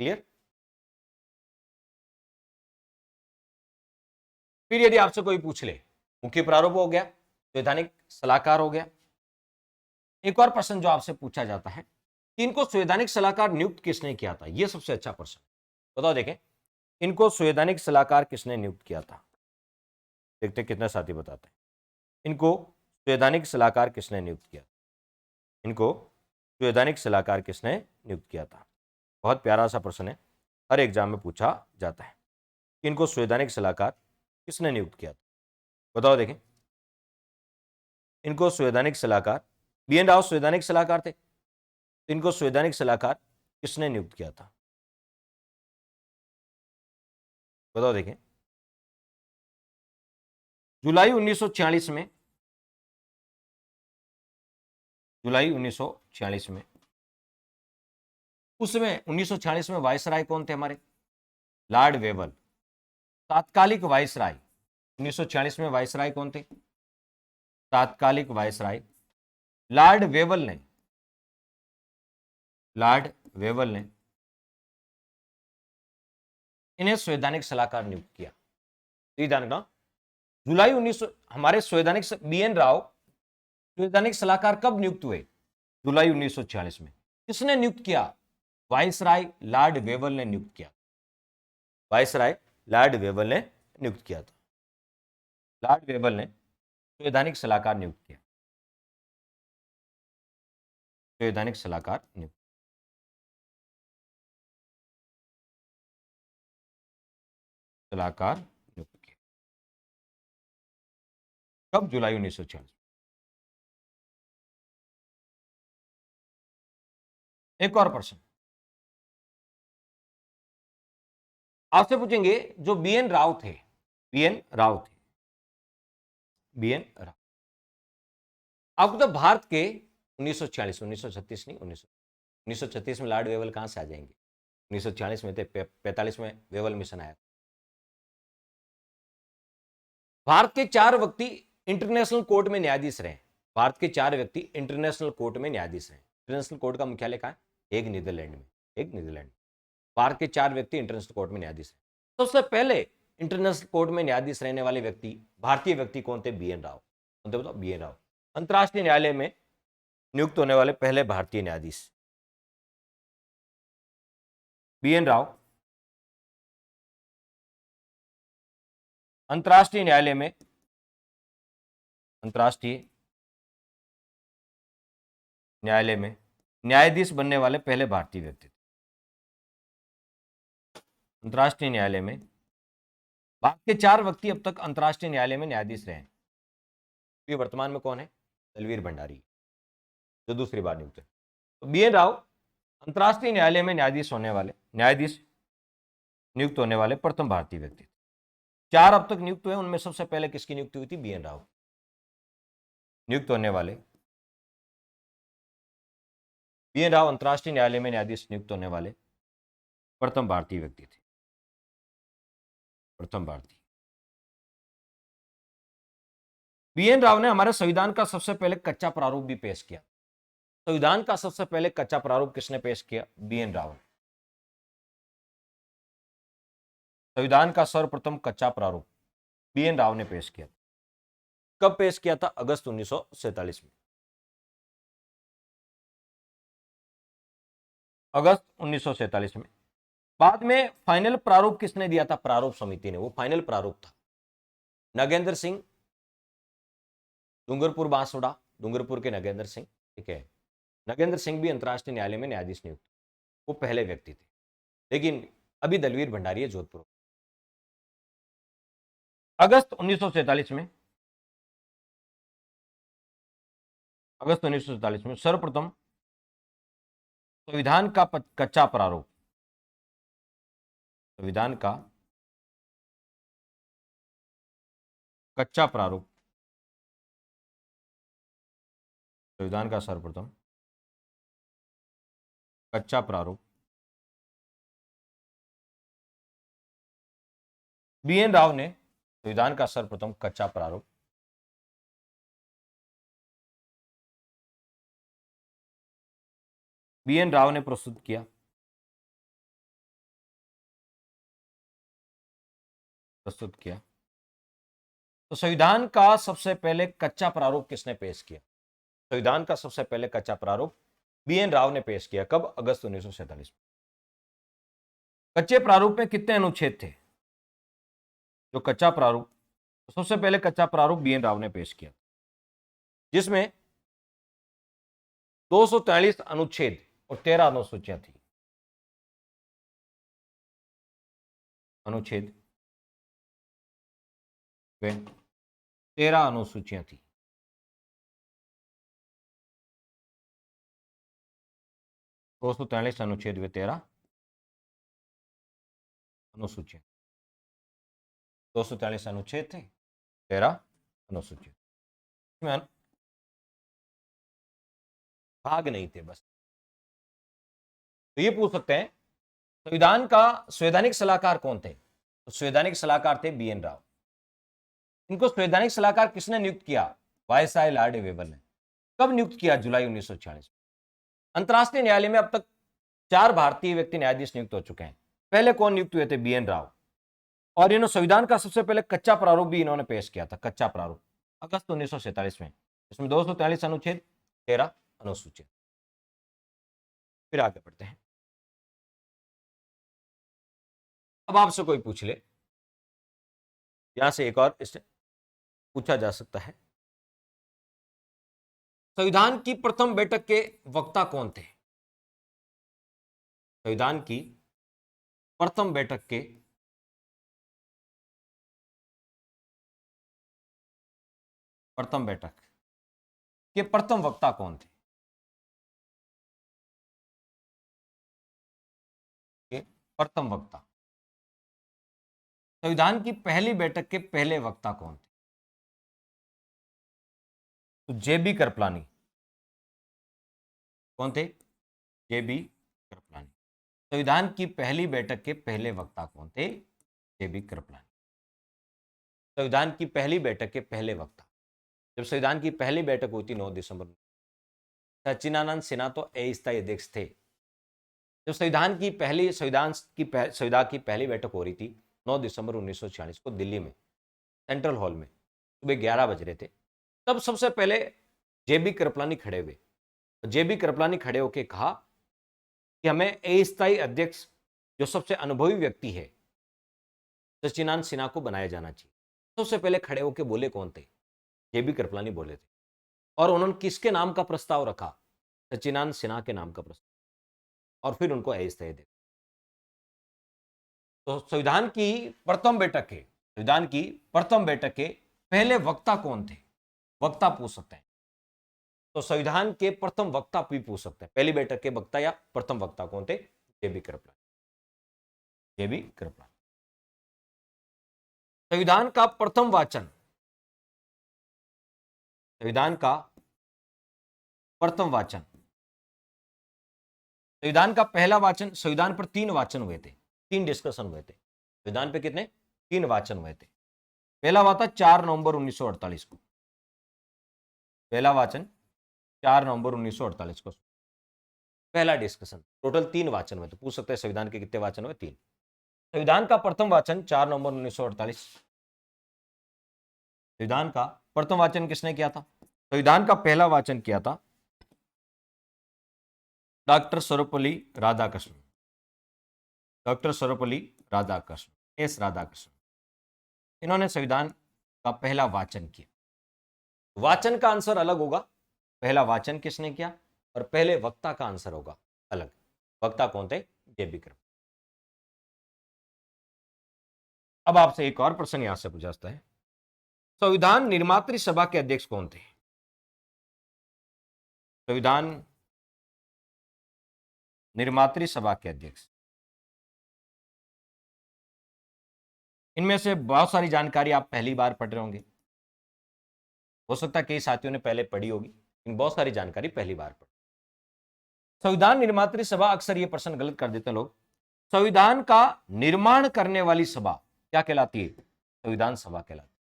क्लियर? फिर यदि आपसे कोई पूछ ले, मुख्य प्रारूप हो गया, संवैधानिक सलाहकार हो गया, एक और प्रश्न जो आपसे पूछा जाता है कि इनको संवैधानिक सलाहकार नियुक्त किसने किया था, यह सबसे अच्छा प्रश्न। बताओ, देखें, इनको संवैधानिक सलाहकार किसने नियुक्त किया था? देखते कितने साथी बताते हैं। इनको संवैधानिक सलाहकार किसने नियुक्त किया? इनको संवैधानिक सलाहकार किसने नियुक्त किया था? बहुत प्यारा सा प्रश्न है, हर एग्जाम में पूछा जाता है। इनको संवैधानिक सलाहकार किसने नियुक्त किया था? बताओ, देखें, इनको संवैधानिक सलाहकार, BN राव संवैधानिक सलाहकार थे, इनको संवैधानिक सलाहकार किसने नियुक्त किया था? बताओ, देखें, जुलाई 1946 में, जुलाई 1946 में, उसमें 1946 में वायसराय कौन थे हमारे? Lord Wavell. तात्कालिक वायसराय 1946 में वायसराय कौन थे? तात्कालिक वायसराय लॉर्ड वेवल ने, लॉर्ड वेवल ने इन्हें संवैधानिक सलाहकार नियुक्त किया। ध्यान रखना, जुलाई 1900, हमारे संवैधानिक BN राव संवैधानिक सलाहकार कब नियुक्त हुए? जुलाई 1946 में। किसने नियुक्त किया? वायसराय लॉर्ड वेवल ने नियुक्त किया। वायसराय लॉर्ड वेवल ने नियुक्त किया था। लॉर्ड वेवल ने संवैधानिक सलाहकार नियुक्त किया, संवैधानिक सलाहकार नियुक्त, सलाहकार नियुक्त किया। कब? जुलाई 1946। एक और प्रश्न आपसे पूछेंगे, जो BN राव थे, BN राव थे, BN राव, आपको तो भारत के 1946, 1936 नहीं, 1936 में लॉर्ड वेवल कहां से आ जाएंगे? 1946 में थे, 45 में वेवल मिशन आया। भारत के 4 व्यक्ति इंटरनेशनल कोर्ट में न्यायाधीश रहे। भारत के 4 व्यक्ति इंटरनेशनल कोर्ट में न्यायाधीश रहे। इंटरनेशनल कोर्ट का मुख्यालय कहां है? एक नीदरलैंड में, एक नीदरलैंड। भारत के 4 व्यक्ति इंटरनेशनल कोर्ट में न्यायाधीश रहे। सबसे पहले इंटरनेशनल कोर्ट में न्यायाधीश रहने वाले व्यक्ति, भारतीय व्यक्ति कौन थे? BN राव। कौन थे? बताओ, BN राव। अंतर्राष्ट्रीय न्यायालय में नियुक्त होने वाले पहले भारतीय न्यायाधीश BN राव। अंतर्राष्ट्रीय न्यायालय में, अंतर्राष्ट्रीय न्यायालय में न्यायाधीश बनने वाले पहले भारतीय व्यक्ति। अंतर्राष्ट्रीय न्यायालय में भारत के 4 व्यक्ति अब तक अंतर्राष्ट्रीय न्यायालय में न्यायाधीश रहे हैं। ये वर्तमान में कौन है? दलवीर भंडारी, जो दूसरी बार नियुक्त है। तो BN राव अंतर्राष्ट्रीय न्यायालय में न्यायाधीश नियुक्त होने वाले प्रथम भारतीय व्यक्ति। 4 अब तक नियुक्त हुए, उनमें सबसे पहले किसकी नियुक्ति हुई थी? BN राव। नियुक्त होने वाले BN राव अंतर्राष्ट्रीय न्यायालय में न्यायाधीश नियुक्त होने वाले प्रथम भारतीय व्यक्ति थे, प्रथम भारतीय। BN राव ने हमारे संविधान का सबसे पहले कच्चा प्रारूप भी पेश किया। संविधान का सबसे पहले कच्चा प्रारूप किसने पेश किया? BN राव। संविधान का सर्वप्रथम कच्चा प्रारूप BN राव ने पेश किया। कब पेश किया था? अगस्त 1947 में, अगस्त 1947 में। बाद में फाइनल प्रारूप किसने दिया था? प्रारूप समिति ने। वो फाइनल प्रारूप था नगेंद्र सिंह, डूंगरपुर बांसवाड़ा, डूंगरपुर के नगेंद्र सिंह। ठीक है, नगेंद्र सिंह भी अंतर्राष्ट्रीय न्यायालय में न्यायाधीश नियुक्त, वो पहले व्यक्ति थे। लेकिन अभी दलवीर भंडारी है जोधपुर। अगस्त 1947 में, अगस्त 1947 में सर्वप्रथम संविधान का कच्चा प्रारूप, संविधान का कच्चा प्रारूप, संविधान का सर्वप्रथम कच्चा प्रारूप। बी.एन. राव ने संविधान का सर्वप्रथम कच्चा प्रारूप बी.एन. राव ने प्रस्तुत किया। तो संविधान का सबसे पहले कच्चा प्रारूप किसने पेश किया? संविधान का सबसे पहले कच्चा प्रारूप बी.एन. राव ने पेश किया। कब? अगस्त 1947 में। कच्चे प्रारूप में कितने अनुच्छेद थे? जो कच्चा प्रारूप, सबसे पहले कच्चा प्रारूप बी.एन. राव ने पेश किया, जिसमें 243 अनुच्छेद और 13 अनुसूचियां थी। अनुच्छेद 13 अनुसूचियां थी। दो सौ 43 अनुच्छेद व 13 अनुसूचियां। 243 अनुच्छेद थे, 13 अनुसूचियां। भाग नहीं थे बस। तो ये पूछ सकते हैं संविधान का संवैधानिक सलाहकार कौन थे? तो संवैधानिक सलाहकार थे बी.एन. राव। इनको संवैधानिक सलाहकार किसने नियुक्त किया? वायसराय लॉर्ड वेवर ने। कब नियुक्त किया? जुलाई 1946। अंतरराष्ट्रीय न्यायालय में अब तक 4 भारतीय व्यक्ति न्यायाधीश नियुक्त हो चुके हैं। पहले कौन नियुक्त हुए थे? बी.एन. राव। और इन्होंने संविधान का सबसे पहले कच्चा प्रारूप भी इन्होंने पेश किया था। कच्चा प्रारूप अगस्त 1947 में, इसमें 243 अनुच्छेद, 13 अनुसूचित। फिर आगे बढ़ते हैं। अब आपसे कोई पूछ ले, यहां से एक और इससे पूछा जा सकता है, संविधान की प्रथम बैठक के वक्ता कौन थे? संविधान की प्रथम बैठक के प्रथम वक्ता कौन थे? प्रथम वक्ता। संविधान की पहली बैठक के पहले वक्ता कौन थे? तो जे.बी. कृपलानी। कौन थे? जे.बी. कृपलानी। संविधान की पहली बैठक के पहले वक्ता कौन थे? जे.बी. कृपलानी। संविधान की पहली बैठक के पहले वक्ता। जब संविधान की पहली बैठक हुई थी 9 दिसंबर, सच्चिदानंद सिन्हा तो अस्थायी अध्यक्ष थे। जब संविधान की पहली बैठक हो रही थी 9 दिसंबर 1946 को दिल्ली में सेंट्रल हॉल में, सुबह 11 बज रहे थे, तब सबसे पहले जे.बी. कृपलानी खड़े हुए। जे.बी. कृपलानी खड़े होकर कहा कि हमें अस्थायी अध्यक्ष, जो सबसे अनुभवी व्यक्ति है, सच्चिदानंद सिन्हा को बनाया जाना चाहिए। सबसे पहले खड़े होकर बोले कौन थे? जे.बी. कृपलानी बोले थे। और उन्होंने किसके नाम का प्रस्ताव रखा? सच्चिदानंद सिन्हा के नाम का प्रस्ताव, और फिर उनको अस्थायी अध्यक्ष। तो संविधान की प्रथम बैठक के पहले वक्ता कौन थे? वक्ता पूछ सकते हैं। तो संविधान के प्रथम वक्ता भी पूछ सकते हैं। पहली बैठक के वक्ता या प्रथम वक्ता कौन थे? जे.बी. कृपलानी। जे.बी. कृपलानी। संविधान का प्रथम वाचन, संविधान का प्रथम वाचन, संविधान का पहला वाचन, संविधान पर 3 वाचन हुए थे, 3 डिस्कशन हुए थे। संविधान पे कितने? 3 वाचन हुए थे। पहला हुआ था 4 नवंबर 1948 को। पहला वाचन 4 नवंबर 1948 को पहला डिस्कशन। टोटल 3 वाचन हुए थे। पूछ सकते हैं संविधान के कितने वाचन हुए? 3। संविधान का प्रथम वाचन 4 नवंबर 1948। संविधान का प्रथम वाचन किसने किया था? संविधान का पहला वाचन किया था doctor Sarvepalli Radhakrishnan. Doctor Sarvepalli Radhakrishnan, S Radhakrishnan, इन्होंने संविधान का पहला वाचन किया। वाचन का आंसर अलग होगा। पहला वाचन किसने किया और पहले वक्ता का आंसर होगा अलग। वक्ता कौन थे? जे.बी. कृपलानी। अब आपसे एक और प्रश्न यहां से पूछा जाता है, संविधान निर्मात्री सभा के अध्यक्ष कौन थे? संविधान निर्मात्री सभा के अध्यक्ष। इनमें से बहुत सारी जानकारी आप पहली बार पढ़ रहे होंगे। हो सकता है कई साथियों ने पहले पढ़ी होगी, लेकिन बहुत सारी जानकारी पहली बार पढ़ी। संविधान निर्मात्री सभा, अक्सर ये प्रश्न गलत कर देते हैं लोग। संविधान का निर्माण करने वाली सभा क्या कहलाती है? संविधान सभा कहलाती है।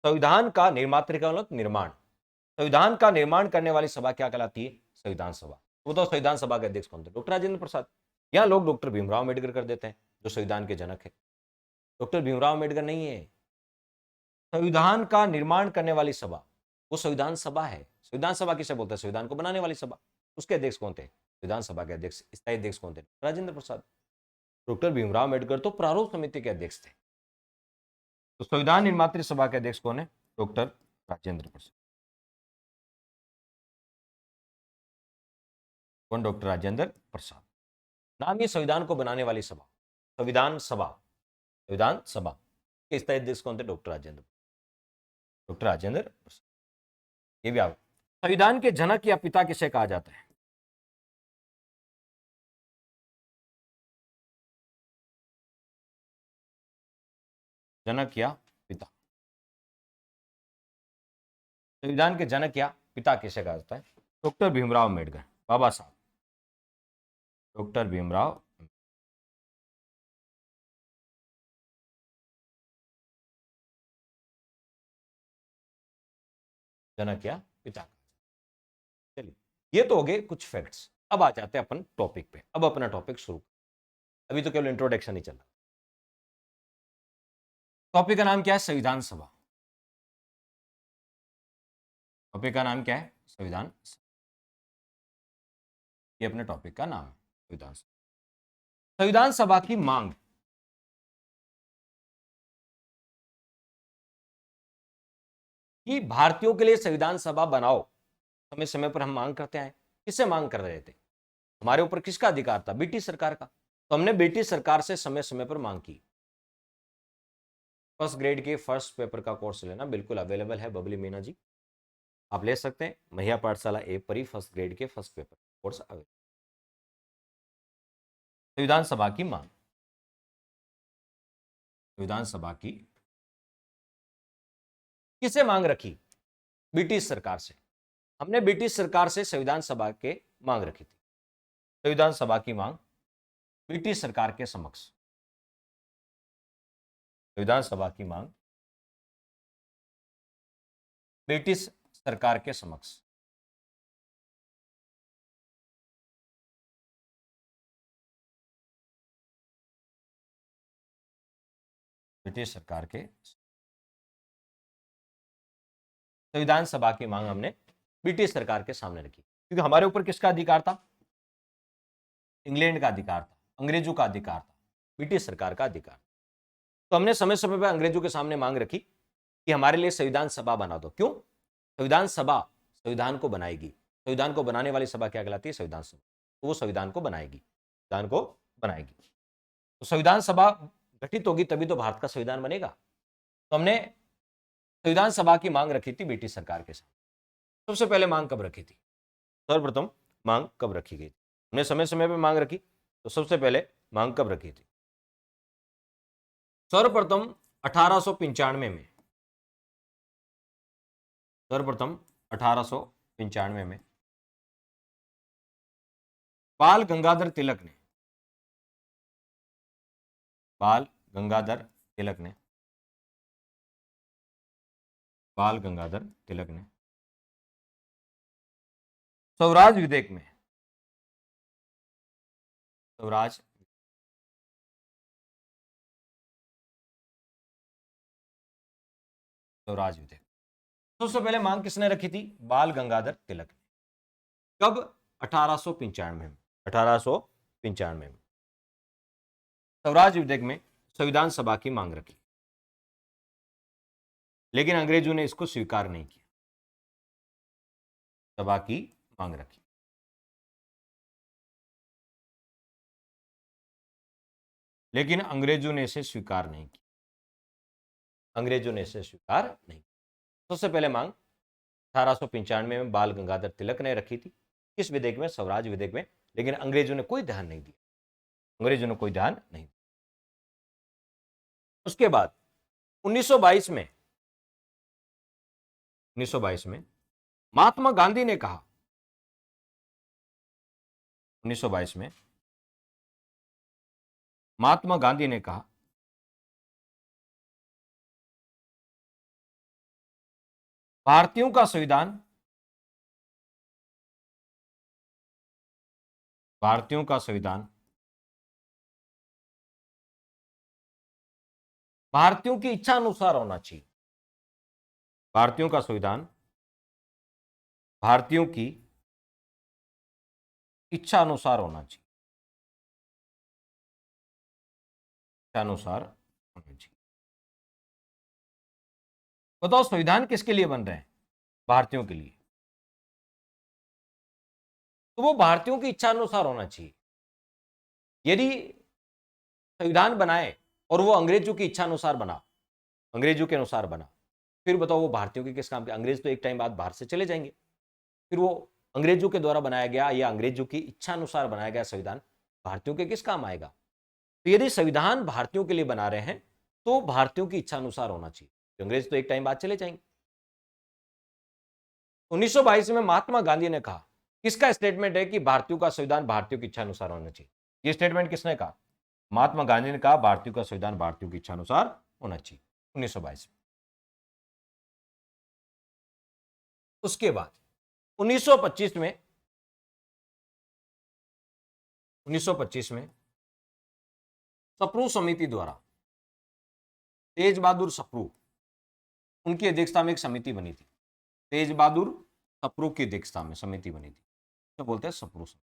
संविधान का निर्मात्री का मतलब निर्माण, संविधान का निर्माण करने वाली सभा क्या कहलाती है? संविधान सभा। वो तो संविधान सभा के अध्यक्ष कौन थे? डॉक्टर राजेंद्र प्रसाद। यहां लोग डॉक्टर भीमराव अम्बेडकर कर देते हैं, जो संविधान के जनक है। डॉक्टर भीमराव अम्बेडकर नहीं है। संविधान का निर्माण करने वाली सभा वो संविधान सभा है। संविधान सभा किसे बोलते हैं? संविधान को बनाने वाली सभा। उसके अध्यक्ष कौन थे? संविधान सभा के अध्यक्ष, स्थायी अध्यक्ष कौन थे? राजेंद्र प्रसाद। डॉक्टर भीमराव अम्बेडकर तो प्रारूप समिति के अध्यक्ष थे। तो संविधान निर्मात्री सभा के अध्यक्ष कौन है? डॉक्टर राजेंद्र प्रसाद। कौन? डॉक्टर राजेंद्र प्रसाद। नाम ये संविधान को बनाने वाली सभा, संविधान सभा। संविधान सभा के स्थायी अध्यक्ष कौन थे? डॉक्टर राजेंद्र प्रसाद। ये भी आप, संविधान के जनक या पिता किसे कहा जाता है? जनक या पिता। संविधान के जनक या पिता किसे कहा जाता है? डॉक्टर भीमराव अम्बेडकर, बाबा साहब डॉक्टर भीमराव। जनक या पिता। चलिए, ये तो हो गए कुछ फैक्ट्स। अब आ जाते हैं अपन टॉपिक पे। अब अपना टॉपिक शुरू। अभी तो केवल इंट्रोडक्शन ही चला। टॉपिक का नाम क्या है? संविधान सभा। टॉपिक का नाम क्या है? संविधान सभा। ये अपने टॉपिक का नाम है, संविधान सभा। संविधान सभा की मांग, कि भारतीयों के लिए संविधान सभा बनाओ, समय समय पर हम मांग करते आए। किससे मांग कर रहे थे? हमारे ऊपर किसका अधिकार था? ब्रिटिश सरकार का। तो हमने ब्रिटिश सरकार से समय समय पर मांग की। फर्स्ट ग्रेड के फर्स्ट पेपर का कोर्स लेना बिल्कुल अवेलेबल है बबली मीना जी, आप ले सकते हैं। महिला पाठशाला ऐप पर ही फर्स्ट ग्रेड के फर्स्ट पेपर कोर्स अवेलेबल। संविधान सभा की मांग, संविधान सभा की किसे मांग रखी? ब्रिटिश सरकार से। हमने ब्रिटिश सरकार से संविधान सभा के मांग रखी थी। संविधान सभा की मांग ब्रिटिश सरकार के समक्ष। संविधान सभा की मांग ब्रिटिश सरकार के समक्ष। ब्रिटिश सरकार के संविधान सभा की मांग हमने ब्रिटिश सरकार के सामने रखी, क्योंकि हमारे ऊपर किसका अधिकार था? इंग्लैंड का अधिकार था, अंग्रेजों का अधिकार था, ब्रिटिश सरकार का अधिकार। तो हमने समय समय पर अंग्रेजों के सामने मांग रखी कि हमारे लिए संविधान सभा बना दो। क्यों? संविधान सभा संविधान को बनाएगी। संविधान को बनाने वाली सभा क्या कहलाती है? संविधान सभा। तो वो संविधान को बनाएगी, संविधान को बनाएगी। तो संविधान सभा गठित होगी तभी तो भारत का संविधान बनेगा। तो हमने संविधान सभा की मांग रखी थी ब्रिटिश सरकार के साथ। सबसे पहले मांग कब रखी थी? सर्वप्रथम मांग कब रखी गई? हमने समय समय पर मांग रखी, तो सबसे पहले मांग कब रखी थी? सर्वप्रथम 1895 में। सर्वप्रथम 1895 में बाल गंगाधर तिलक ने, बाल गंगाधर तिलक ने, बाल गंगाधर तिलक ने स्वराज विधेयक में, स्वराज स्वराज विधेयक। सबसे पहले मांग किसने रखी थी? बाल गंगाधर तिलक ने। कब? 1895 में। 1895 में स्वराज विधेयक में संविधान सभा की मांग रखी, लेकिन अंग्रेजों ने इसको स्वीकार नहीं किया। सभा की मांग रखी, लेकिन अंग्रेजों ने इसे स्वीकार नहीं किया। अंग्रेजों ने इसे स्वीकार नहीं किया। सबसे पहले मांग 1895 में बाल गंगाधर तिलक ने रखी थी। किस विधेयक में? स्वराज विधेयक में। लेकिन अंग्रेजों ने कोई ध्यान नहीं दिया, अंग्रेजों ने कोई ध्यान नहीं दिया। उसके बाद 1922 में, 1922 में महात्मा गांधी ने कहा 1922 में महात्मा गांधी ने कहा भारतीयों का संविधान भारतीयों की इच्छा अनुसार होना चाहिए। भारतीयों का संविधान भारतीयों की इच्छा अनुसार होना चाहिए, इच्छा अनुसार होना चाहिए। बताओ संविधान किसके लिए बन रहे हैं? भारतीयों के लिए। तो वो भारतीयों की इच्छा अनुसार होना चाहिए। यदि संविधान बनाए और वो अंग्रेजों की इच्छा अनुसार बना, अंग्रेजों के अनुसार बना, फिर बताओ वो भारतीयों के किस काम के? अंग्रेज तो एक टाइम बाद बाहर से चले जाएंगे। फिर वो अंग्रेजों के द्वारा बनाया गया या अंग्रेजों की इच्छा अनुसार बनाया गया संविधान भारतीयों के किस काम आएगा? तो यदि संविधान भारतीयों के लिए बना रहे हैं तो भारतीयों की इच्छा अनुसार होना चाहिए। अंग्रेज तो एक टाइम बाद चले जाएंगे। 1922 में महात्मा गांधी ने कहा, किसका स्टेटमेंट है कि भारतीयों का संविधान भारतीयों की इच्छा अनुसार होना चाहिए? ये स्टेटमेंट किसने कहा? महात्मा गांधी ने कहा भारतीयों का संविधान भारतीयों की इच्छा अनुसार होना चाहिए 1922 में। उसके बाद 1925 में सप्रू समिति द्वारा तेज बहादुर सप्रू, उनकी अध्यक्षता में एक समिति बनी थी। तेज बहादुर सप्रू की अध्यक्षता में समिति बनी थी, तो बोलते हैं सप्रू समिति।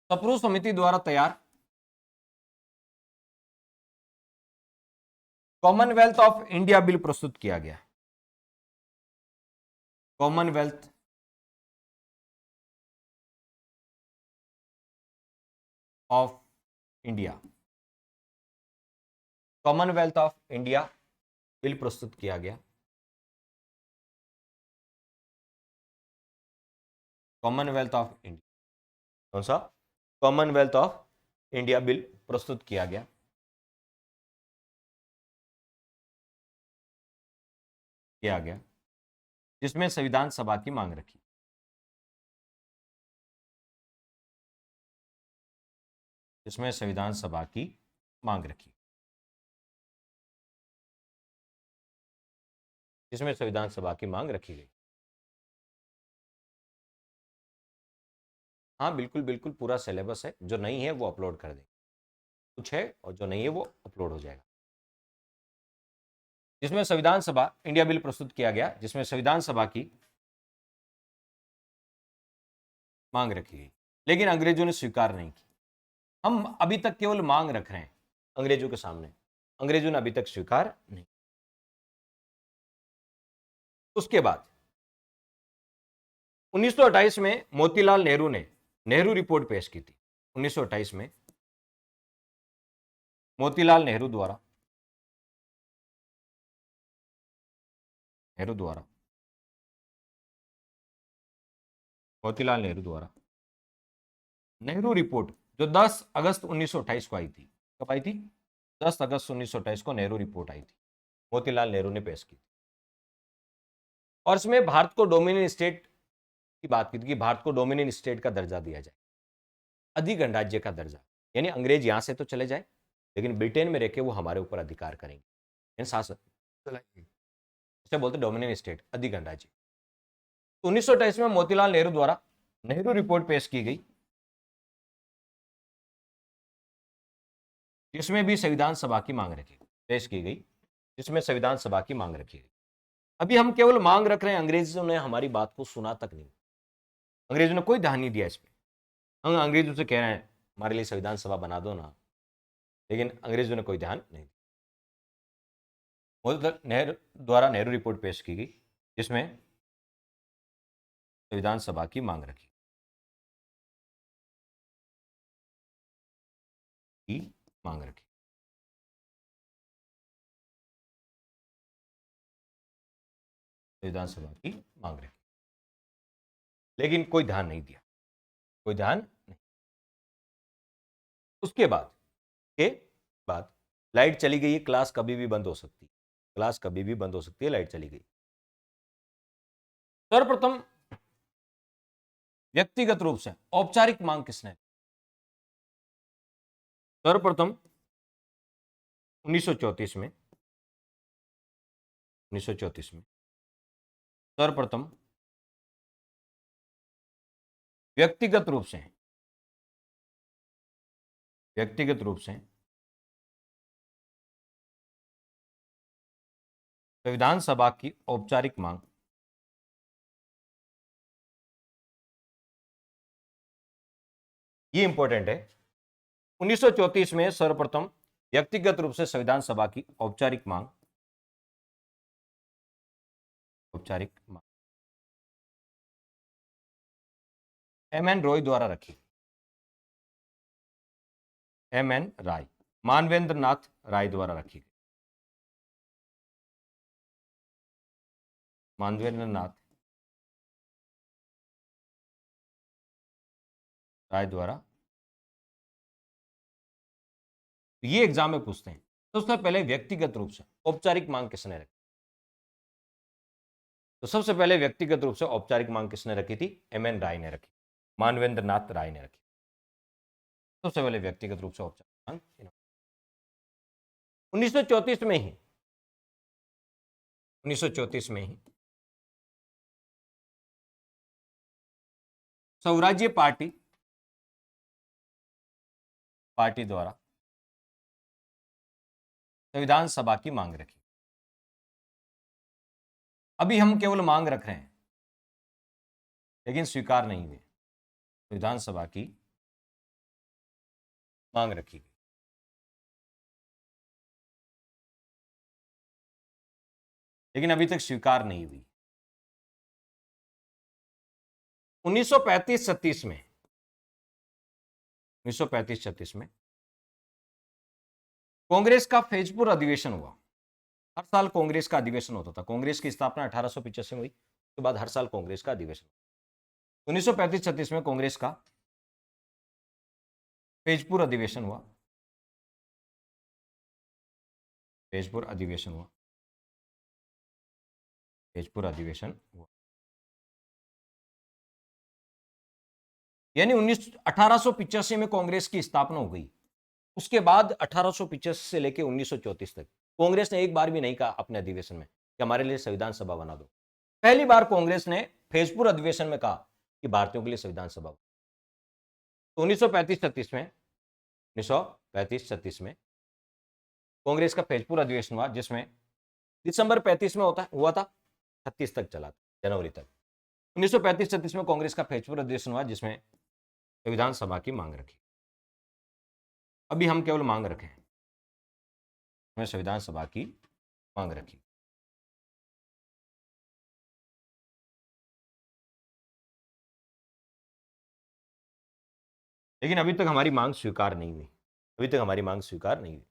सप्रू समिति द्वारा तैयार कॉमनवेल्थ ऑफ इंडिया बिल प्रस्तुत किया गया। Commonwealth of India, Commonwealth of India bill प्रस्तुत किया गया। कॉमनवेल्थ ऑफ इंडिया, कौन सा? कॉमनवेल्थ ऑफ इंडिया बिल प्रस्तुत किया गया। जिसमें संविधान सभा की मांग रखी। जिसमें संविधान सभा की मांग रखी। जिसमें संविधान सभा की मांग रखी गई। हाँ बिल्कुल बिल्कुल, पूरा सिलेबस है, जो नहीं है वो अपलोड कर देंगे। कुछ है और जो नहीं है वो अपलोड हो जाएगा। जिसमें संविधान सभा इंडिया बिल प्रस्तुत किया गया, जिसमें संविधान सभा की मांग रखी गई, लेकिन अंग्रेजों ने स्वीकार नहीं की। हम अभी तक केवल मांग रख रहे हैं अंग्रेजों के सामने, अंग्रेजों ने अभी तक स्वीकार नहीं। उसके बाद 1928 में मोतीलाल नेहरू ने नेहरू रिपोर्ट पेश की थी। 1928 में मोतीलाल नेहरू द्वारा मोतीलाल नेहरू द्वारा नेहरू रिपोर्ट, जो 10 अगस्त 1928 को आई थी। कब आई थी? 10 अगस्त 1928 को नेहरू रिपोर्ट आई थी, मोतीलाल नेहरू ने पेश की थी। और इसमें भारत को डोमिनियन स्टेट की बात की थी कि भारत को डोमिनियन स्टेट का दर्जा दिया जाए, अधिगणराज्य का दर्जा। यानी अंग्रेज यहां से तो चले जाए, लेकिन ब्रिटेन में रहकर वो हमारे ऊपर अधिकार करेंगे, शासन चलाएंगे। इसे बोलते डोमिनियन स्टेट, अधिगणराज्य। 1928 में मोतीलाल नेहरू द्वारा नेहरू रिपोर्ट पेश की गई, जिसमें भी संविधान सभा की मांग रखी पेश की गई, जिसमें संविधान सभा की मांग रखी गई। अभी हम केवल मांग रख रहे हैं, अंग्रेजों ने हमारी बात को सुना तक नहीं। अंग्रेजों ने कोई ध्यान नहीं दिया इस पर। हम अंग्रेजों से कह रहे हैं हमारे लिए संविधान सभा बना दो ना, लेकिन अंग्रेजों ने कोई ध्यान नहीं दिया। नेहरू द्वारा नेहरू रिपोर्ट पेश की गई, जिसमें संविधान सभा की मांग रखी संविधान सभा की मांग रखी, लेकिन कोई ध्यान नहीं दिया, कोई ध्यान नहीं। उसके बाद लाइट चली गई, क्लास कभी भी बंद हो सकती है, क्लास कभी भी बंद हो सकती है, लाइट चली गई। सर्वप्रथम व्यक्तिगत रूप से औपचारिक मांग किसने? सर्वप्रथम 1934 में, 1934 में सर्वप्रथम व्यक्तिगत रूप से, व्यक्तिगत रूप से संविधान सभा की औपचारिक मांग, ये इंपॉर्टेंट है। 1934 में सर्वप्रथम व्यक्तिगत रूप से संविधान सभा की औपचारिक मांग, औपचारिक मांग एम.एन. रॉय द्वारा रखी, एम.एन. राय, मानवेंद्र नाथ राय द्वारा रखी गई, मानवेंद्र नाथ राय द्वारा। ये एग्जाम में पूछते हैं। तो सबसे पहले व्यक्तिगत रूप से औपचारिक मांग किसने रखी? तो सबसे पहले व्यक्तिगत रूप से औपचारिक मांग किसने रखी थी? एम.एन. राय ने रखी, मानवेंद्र नाथ राय ने रखी। सबसे पहले व्यक्तिगत रूप से औपचारिक मांग 1934 में ही, 1934 में ही स्वराज्य पार्टी द्वारा संविधान सभा की मांग रखी। अभी हम केवल मांग रख रहे हैं, लेकिन स्वीकार नहीं हुई। संविधान सभा की मांग रखी गई, लेकिन अभी तक स्वीकार नहीं हुई। 1935-36 में, 1935-36 में कांग्रेस का फैजपुर अधिवेशन हुआ। हर साल कांग्रेस का अधिवेशन होता था। कांग्रेस की स्थापना 1885 में हुई, उसके बाद हर साल कांग्रेस का अधिवेशन। 1935-36 में कांग्रेस का फैजपुर अधिवेशन हुआ, फैजपुर अधिवेशन हुआ, फैजपुर अधिवेशन हुआ। यानी 1885 में कांग्रेस की स्थापना हो गई। उसके बाद 1885 से लेकर 1934 तक कांग्रेस ने एक बार भी नहीं कहा अपने अधिवेशन में कि हमारे लिए संविधान सभा बना दो। पहली बार कांग्रेस ने फैजपुर अधिवेशन में कहा कि भारतीयों के लिए संविधान सभा। तो 1935-36 में, 1935-36 में कांग्रेस का फैजपुर अधिवेशन हुआ, जिसमें दिसंबर 35 में हुआ था, 36 तक चला था, जनवरी तक। 1935-36 में कांग्रेस का फैजपुर अधिवेशन हुआ, जिसमें संविधान सभा की मांग रखी। अभी हम केवल मांग रखें, हमें संविधान सभा की मांग रखी। लेकिन अभी तक हमारी मांग स्वीकार नहीं हुई, अभी तक हमारी मांग स्वीकार नहीं हुई।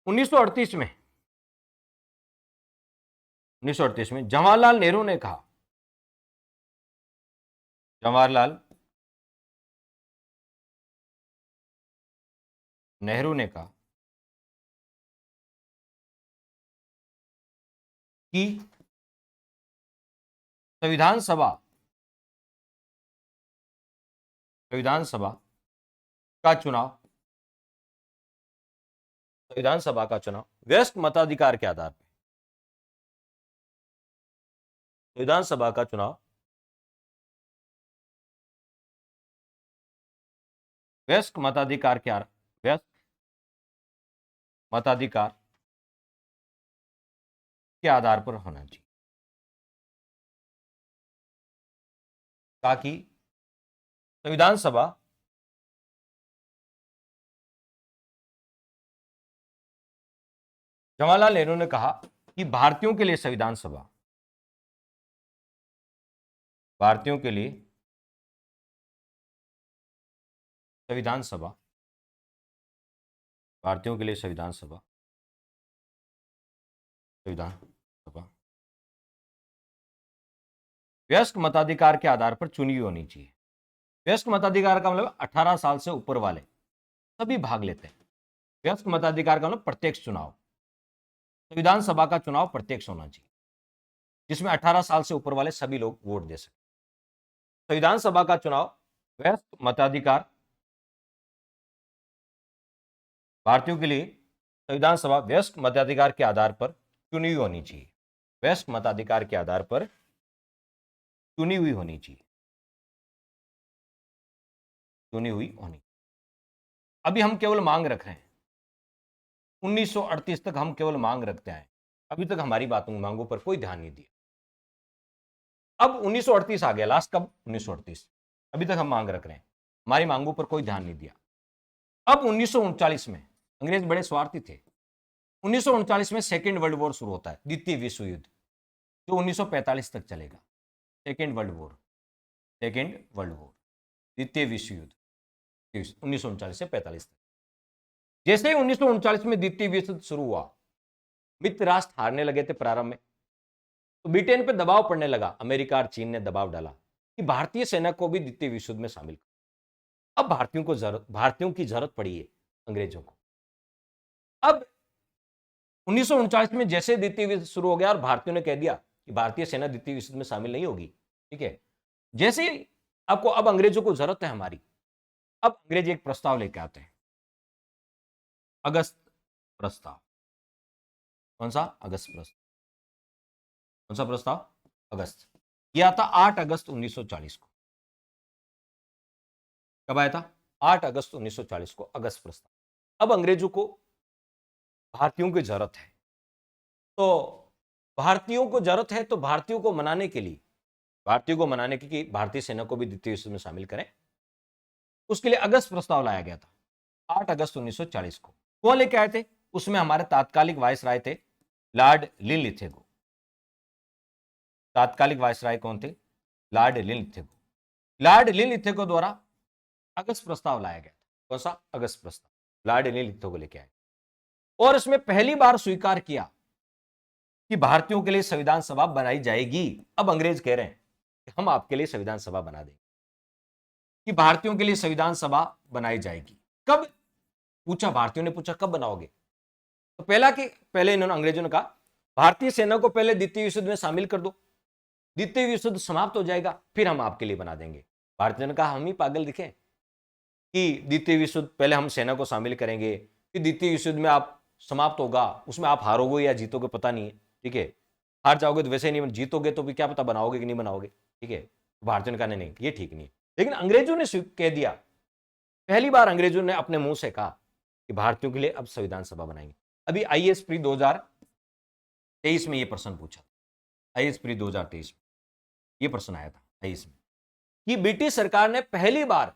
1938 में, 1938 में जवाहरलाल नेहरू ने कहा, जवाहरलाल नेहरू ने कहा कि संविधान सभा का चुनाव, संविधान सभा का चुनाव वयस्क मताधिकार के आधार पर, संविधान सभा का चुनाव वयस्क मताधिकार के वयस्क मताधिकार के आधार पर होना चाहिए, ताकि संविधान सभा जवाहरलाल नेहरू ने कहा कि भारतीयों के लिए संविधान सभा, भारतीयों के लिए संविधान सभा, भारतीयों के लिए संविधान सभा, संविधान सभा वयस्क मताधिकार के आधार पर चुनी होनी चाहिए। वयस्क मताधिकार का मतलब 18 साल से ऊपर वाले सभी भाग लेते हैं। वयस्क मताधिकार का मतलब प्रत्यक्ष चुनाव, संविधान सभा का चुनाव प्रत्यक्ष होना चाहिए, जिसमें 18 साल से ऊपर वाले सभी लोग वोट दे सकते। संविधान सभा का चुनाव वयस्क मताधिकार, भारतीयों के लिए संविधान सभा वयस्क मताधिकार के आधार पर चुनी हुई होनी चाहिए। वयस्क मताधिकार के आधार पर चुनी हुई होनी चाहिए, चुनी हुई होनी। अभी हम केवल मांग रख रहे हैं, 1938 तक हम केवल मांग रखते हैं, अभी तक हमारी बातों मांगों पर कोई ध्यान नहीं दिया। अब 1938 आ गया, लास्ट कब? 1938। अभी तक हम मांग रख रहे हैं, हमारी मांगों पर कोई ध्यान नहीं दिया। अब 1939 में अंग्रेज बड़े स्वार्थी थे। 1939 में सेकेंड वर्ल्ड वॉर शुरू होता है, द्वितीय विश्व युद्ध, जो 1945 तक चलेगा। Second world war, second world war, द्वितीय विश्व युद्ध 1939 से 45 तक। जैसे ही 1939 में द्वितीय विश्व युद्ध शुरू हुआ, मित्र राष्ट्र हारने लगे थे प्रारंभ में, तो ब्रिटेन पे दबाव पड़ने लगा। अमेरिका और चीन ने दबाव डाला कि भारतीय सेना को भी द्वितीय विश्व युद्ध में शामिल करो। अब भारतीयों की जरूरत पड़ी है अंग्रेजों को। अब 1939 में जैसे द्वितीय विश्व शुरू हो गया और भारतीयों ने कह दिया कि भारतीय सेना द्वितीय विश्व युद्ध में शामिल नहीं होगी, ठीक है। जैसे ही आपको अब अंग्रेजों को जरूरत है हमारी, अब अंग्रेज एक प्रस्ताव लेके आते हैं, अगस्त प्रस्ताव। कौन सा? अगस्त प्रस्ताव। कौन सा प्रस्ताव? अगस्त। यह था 8 अगस्त 1940 को। कब आया था? 8 अगस्त 1940 को अगस्त प्रस्ताव। अब अंग्रेजों को भारतीयों की जरूरत है, तो भारतीयों को जरूरत है, तो भारतीयों को मनाने के लिए, भारतीयों को मनाने की कि भारतीय सेना को भी द्वितीय विश्व में शामिल करें, उसके लिए अगस्त प्रस्ताव लाया गया था 8 अगस्त 1940 को। कौन लेके आए थे? उसमें हमारे तात्कालिक वायसराय थे लॉर्ड लिनलिथगो। तात्कालिक वायसराय कौन थे? Lord Linlithgow. लॉर्ड लिनलिथगो द्वारा अगस्त प्रस्ताव लाया गया था। कौन सा? अगस्त प्रस्ताव। लॉर्ड लिनलिथगो लेके आए और इसमें पहली बार स्वीकार किया कि भारतीयों के लिए संविधान सभा बनाई जाएगी। अब अंग्रेज कह रहे हैं कि हम आपके लिए संविधान सभा बना देंगे, कि भारतीयों के लिए संविधान सभा बनाई जाएगी। कब पूछा? भारतीयों ने पूछा कब बनाओगे? तो पहले इन्होंने, अंग्रेजों ने कहा भारतीय सेना को पहले द्वितीय विश्व युद्ध में शामिल कर दो, द्वितीय विश्व युद्ध समाप्त हो जाएगा, फिर हम आपके लिए बना देंगे। भारतीयों ने कहा हम ही पागल दिखे कि द्वितीय विश्व युद्ध पहले हम सेना को शामिल करेंगे, फिर द्वितीय विश्व युद्ध में आप समाप्त होगा, उसमें आप हारोगे या जीतोगे पता नहीं है, ठीक है। हार जाओगे तो वैसे नहीं, जीतोगे तो भी क्या पता बनाओगे कि नहीं बनाओगे, ठीक है। भारतीयों ने कहा नहीं, ये ठीक नहीं है। लेकिन अंग्रेजों ने कह दिया, पहली बार अंग्रेजों ने अपने मुंह से कहा कि भारतीयों के लिए अब संविधान सभा बनाएंगे। अभी आईएएस प्री 2023 में ये प्रश्न पूछा, आईएएस प्री 2023 में ये प्रश्न आया था आईएएस में, कि ब्रिटिश सरकार ने पहली बार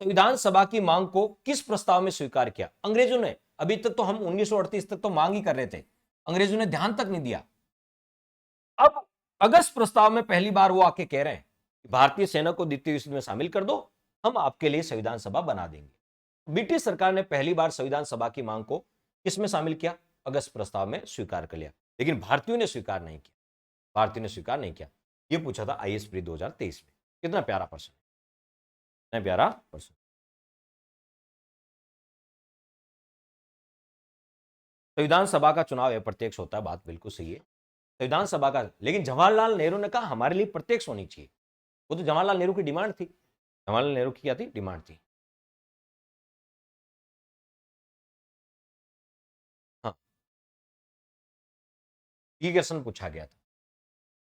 संविधान सभा की मांग को किस प्रस्ताव में स्वीकार किया? अंग्रेजों ने। अभी तक तो हम 1938 तक तो मांग ही कर रहे थे, अंग्रेजों ने ध्यान तक नहीं दिया। अब अगस्त प्रस्ताव में पहली बार वो आके कह रहे हैं कि भारतीय सेना को द्वितीय विश्व युद्ध में शामिल कर दो, हम आपके लिए संविधान सभा बना देंगे। ब्रिटिश सरकार ने पहली बार संविधान सभा की मांग को किसमें शामिल किया? अगस्त प्रस्ताव में स्वीकार कर लिया। लेकिन भारतीयों ने स्वीकार नहीं किया, भारतीयों ने स्वीकार नहीं किया। यह पूछा था आईएएस प्री 2023 में। कितना प्यारा प्रश्न, कितना प्यारा प्रश्न। संविधान सभा का चुनाव अप्रत्यक्ष होता है, बात बिल्कुल सही है, संविधान सभा का। लेकिन जवाहरलाल नेहरू ने कहा हमारे लिए प्रत्यक्ष होनी चाहिए। वो तो जवाहरलाल नेहरू की डिमांड थी। जवाहरलाल नेहरू की क्या थी? डिमांड थी। हाँ, ये क्वेश्चन पूछा गया था।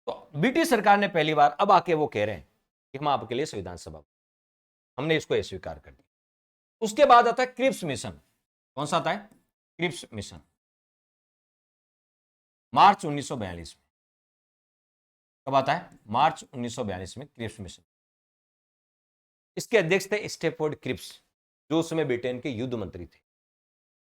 तो ब्रिटिश सरकार ने पहली बार अब आके वो कह रहे हैं कि हम आपके लिए संविधान सभा, हमने इसको स्वीकार कर दिया। उसके बाद आता है क्रिप्स मिशन। कौन सा आता है? क्रिप्स मिशन, मार्च 1942 में। कब आता है? मार्च 1942 में क्रिप्स मिशन। इसके अध्यक्ष थे स्टेफोर्ड क्रिप्स, जो उस समय ब्रिटेन के युद्ध मंत्री थे।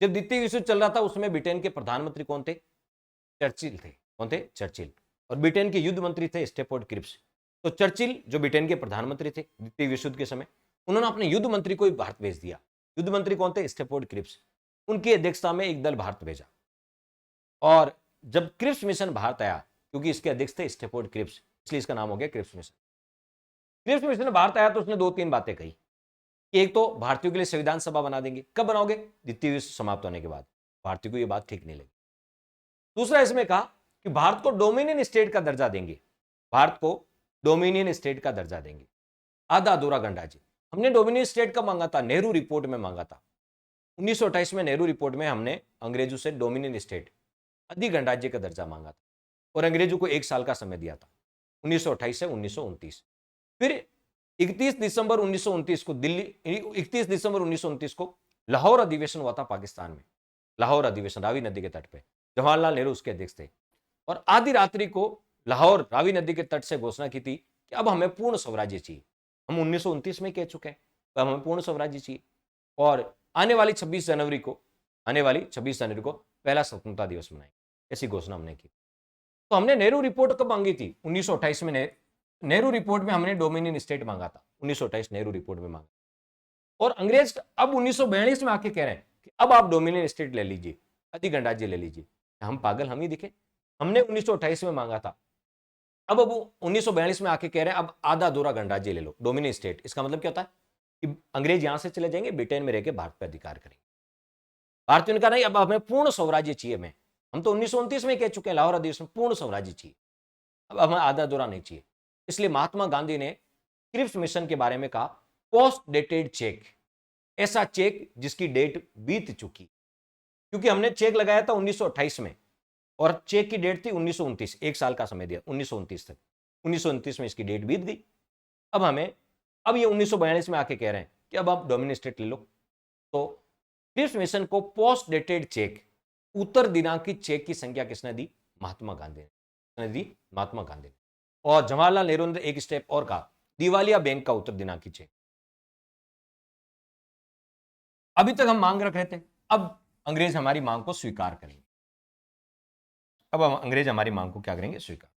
जब द्वितीय विश्व चल रहा था उसमें ब्रिटेन के प्रधानमंत्री कौन थे? चर्चिल थे। कौन थे? चर्चिल। और ब्रिटेन के युद्ध मंत्री थे स्टेफोर्ड क्रिप्स। तो चर्चिल जो ब्रिटेन के प्रधानमंत्री थे द्वितीय विश्व युद्ध के समय, उन्होंने अपने युद्ध मंत्री को भारत भेज दिया। युद्ध मंत्री कौन थे? Stafford Cripps. उनकी अध्यक्षता में एक दल भारत भेजा। और जब क्रिप्स मिशन भारत आया, क्योंकि इसके अध्यक्ष थे स्टेफोर्ड क्रिप्स, इसलिए इसका नाम हो गया Cripps mission. Cripps mission Bharat आया तो उसने 2-3 बातें कही कि एक तो भारतीयों के लिए संविधान सभा बना देंगे। कब बनाओगे? द्वितीय विश्व समाप्त होने के बाद। भारतीयों को यह बात ठीक नहीं लगी। दूसरा इसमें कहा कि भारत को डोमिनियन स्टेट का दर्जा देंगे, भारत को डोमिनियन स्टेट का दर्जा देंगे। आधा अधूरा गणराज्य। हमने डोमिनियन स्टेट कब मांगा था? नेहरू रिपोर्ट में मांगा था। 1928 में नेहरू रिपोर्ट में हमने अंग्रेजों से डोमिनियन स्टेट, अधि गणराज्य का दर्जा मांगा था और अंग्रेजों को 1 साल का समय दिया था, 1928 से 1929। फिर 31 दिसंबर 1929 को दिल्ली 31 दिसंबर 1929 को लाहौर अधिवेशन हुआ था पाकिस्तान में। लाहौर अधिवेशन रावी नदी के तट पे, जवाहरलाल नेहरू उसके अध्यक्ष थे और आधी रात्रि को लाहौर रावी नदी के तट से घोषणा की थी कि अब हमें पूर्ण स्वराज्य चाहिए। हम 1929 में कह चुके हैं तो हमें पूर्ण स्वराज्य चाहिए और आने वाली 26 जनवरी को पहला स्वतंत्रता दिवस मनाएंगे, ऐसी घोषणा हमने की। तो हमने नेहरू रिपोर्ट कब मांगी थी? 1928 में। नेहरू रिपोर्ट में हमने डोमिनियन स्टेट मांगा था, 1928 नेहरू रिपोर्ट में मांगा। और अंग्रेज अब 1942 में आके कह रहे हैं कि अब आप डोमिनियन स्टेट ले लीजिए, अधि गणराज्य ले लीजिए। हम पागल हम ही दिखे? हमने 1928 में मांगा था, अब 1942 में आके कह रहे हैं अब आधा अधूरा गणराज्य ले लो, डोमिनियन स्टेट। इसका मतलब क्या होता है कि अंग्रेज यहां से चले जाएंगे, ब्रिटेन में रहकर भारत पर अधिकार करेंगे। भारतीयों ने कहा नहीं, अब हमें पूर्ण स्वराज्य चाहिए। हम तो 1929 में कह चुके हैं लाहौर अधिवेशन में पूर्ण स्वराज्य चाहिए, अब हमें आधा अधूरा नहीं चाहिए। इसलिए महात्मा गांधी ने क्रिप्स मिशन के बारे में कहा पोस्ट डेटेड चेक, ऐसा चेक जिसकी डेट बीत चुकी, क्योंकि हमने चेक लगाया था 1928 में और चेक की डेट थी 1929, 1 साल का समय दिया 1929 तक। 1929 में इसकी डेट बीत गई। अब ये 1942 में आके कह रहे हैं कि अब आप डोमिनियन स्टेट ले लो। तो क्रिप्स मिशन को पोस्ट डेटेड चेक, उत्तर दिनांकी चेक की संख्या किसने दी? महात्मा गांधी ने दी, महात्मा गांधी ने। और जवाहरलाल नेहरू ने एक स्टेप और कहा, दिवालिया बैंक का उत्तर दिनांकी चेक। अभी तक हम मांग रख रहे थे, अब अंग्रेज हमारी मांग को स्वीकार करेंगे। अब अंग्रेज हमारी मांग को क्या करेंगे? स्वीकार।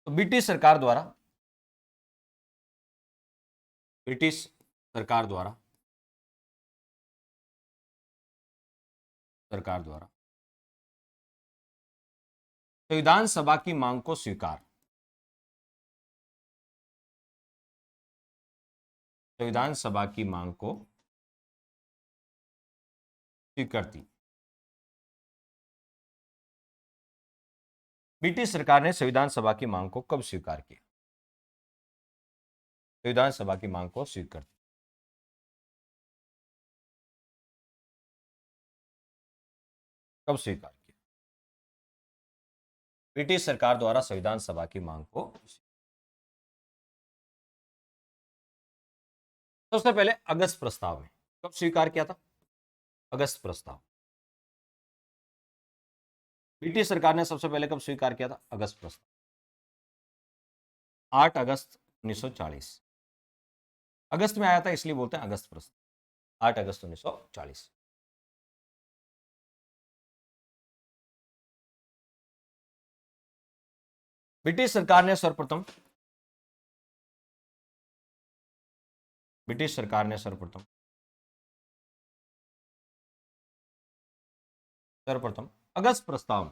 तो ब्रिटिश सरकार द्वारा संविधान सभा की मांग को स्वीकार। संविधान सभा की मांग को स्वीकृति। ब्रिटिश सरकार ने संविधान सभा की मांग को कब स्वीकार किया? संविधान सभा की मांग को स्वीकृति कब स्वीकार किया? ब्रिटिश सरकार द्वारा संविधान सभा की मांग को सबसे पहले अगस्त प्रस्ताव में। कब स्वीकार किया था? अगस्त प्रस्ताव। ब्रिटिश सरकार ने सबसे पहले कब स्वीकार किया था? अगस्त प्रस्ताव, 8 अगस्त 1940। अगस्त में आया था इसलिए बोलते हैं अगस्त प्रस्ताव, 8 अगस्त 1940। ब्रिटिश सरकार ने सर्वप्रथम अगस्त प्रस्ताव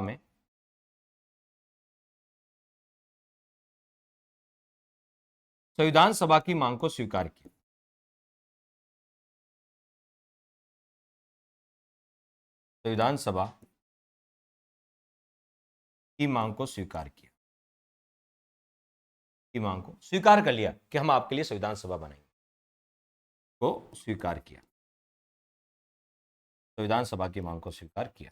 में संविधान सभा की मांग को स्वीकार किया। संविधान सभा की मांग को स्वीकार किया, की मांग को स्वीकार कर लिया कि हम आपके लिए संविधान सभा बनाएंगे, को स्वीकार किया। संविधान सभा की मांग को स्वीकार किया।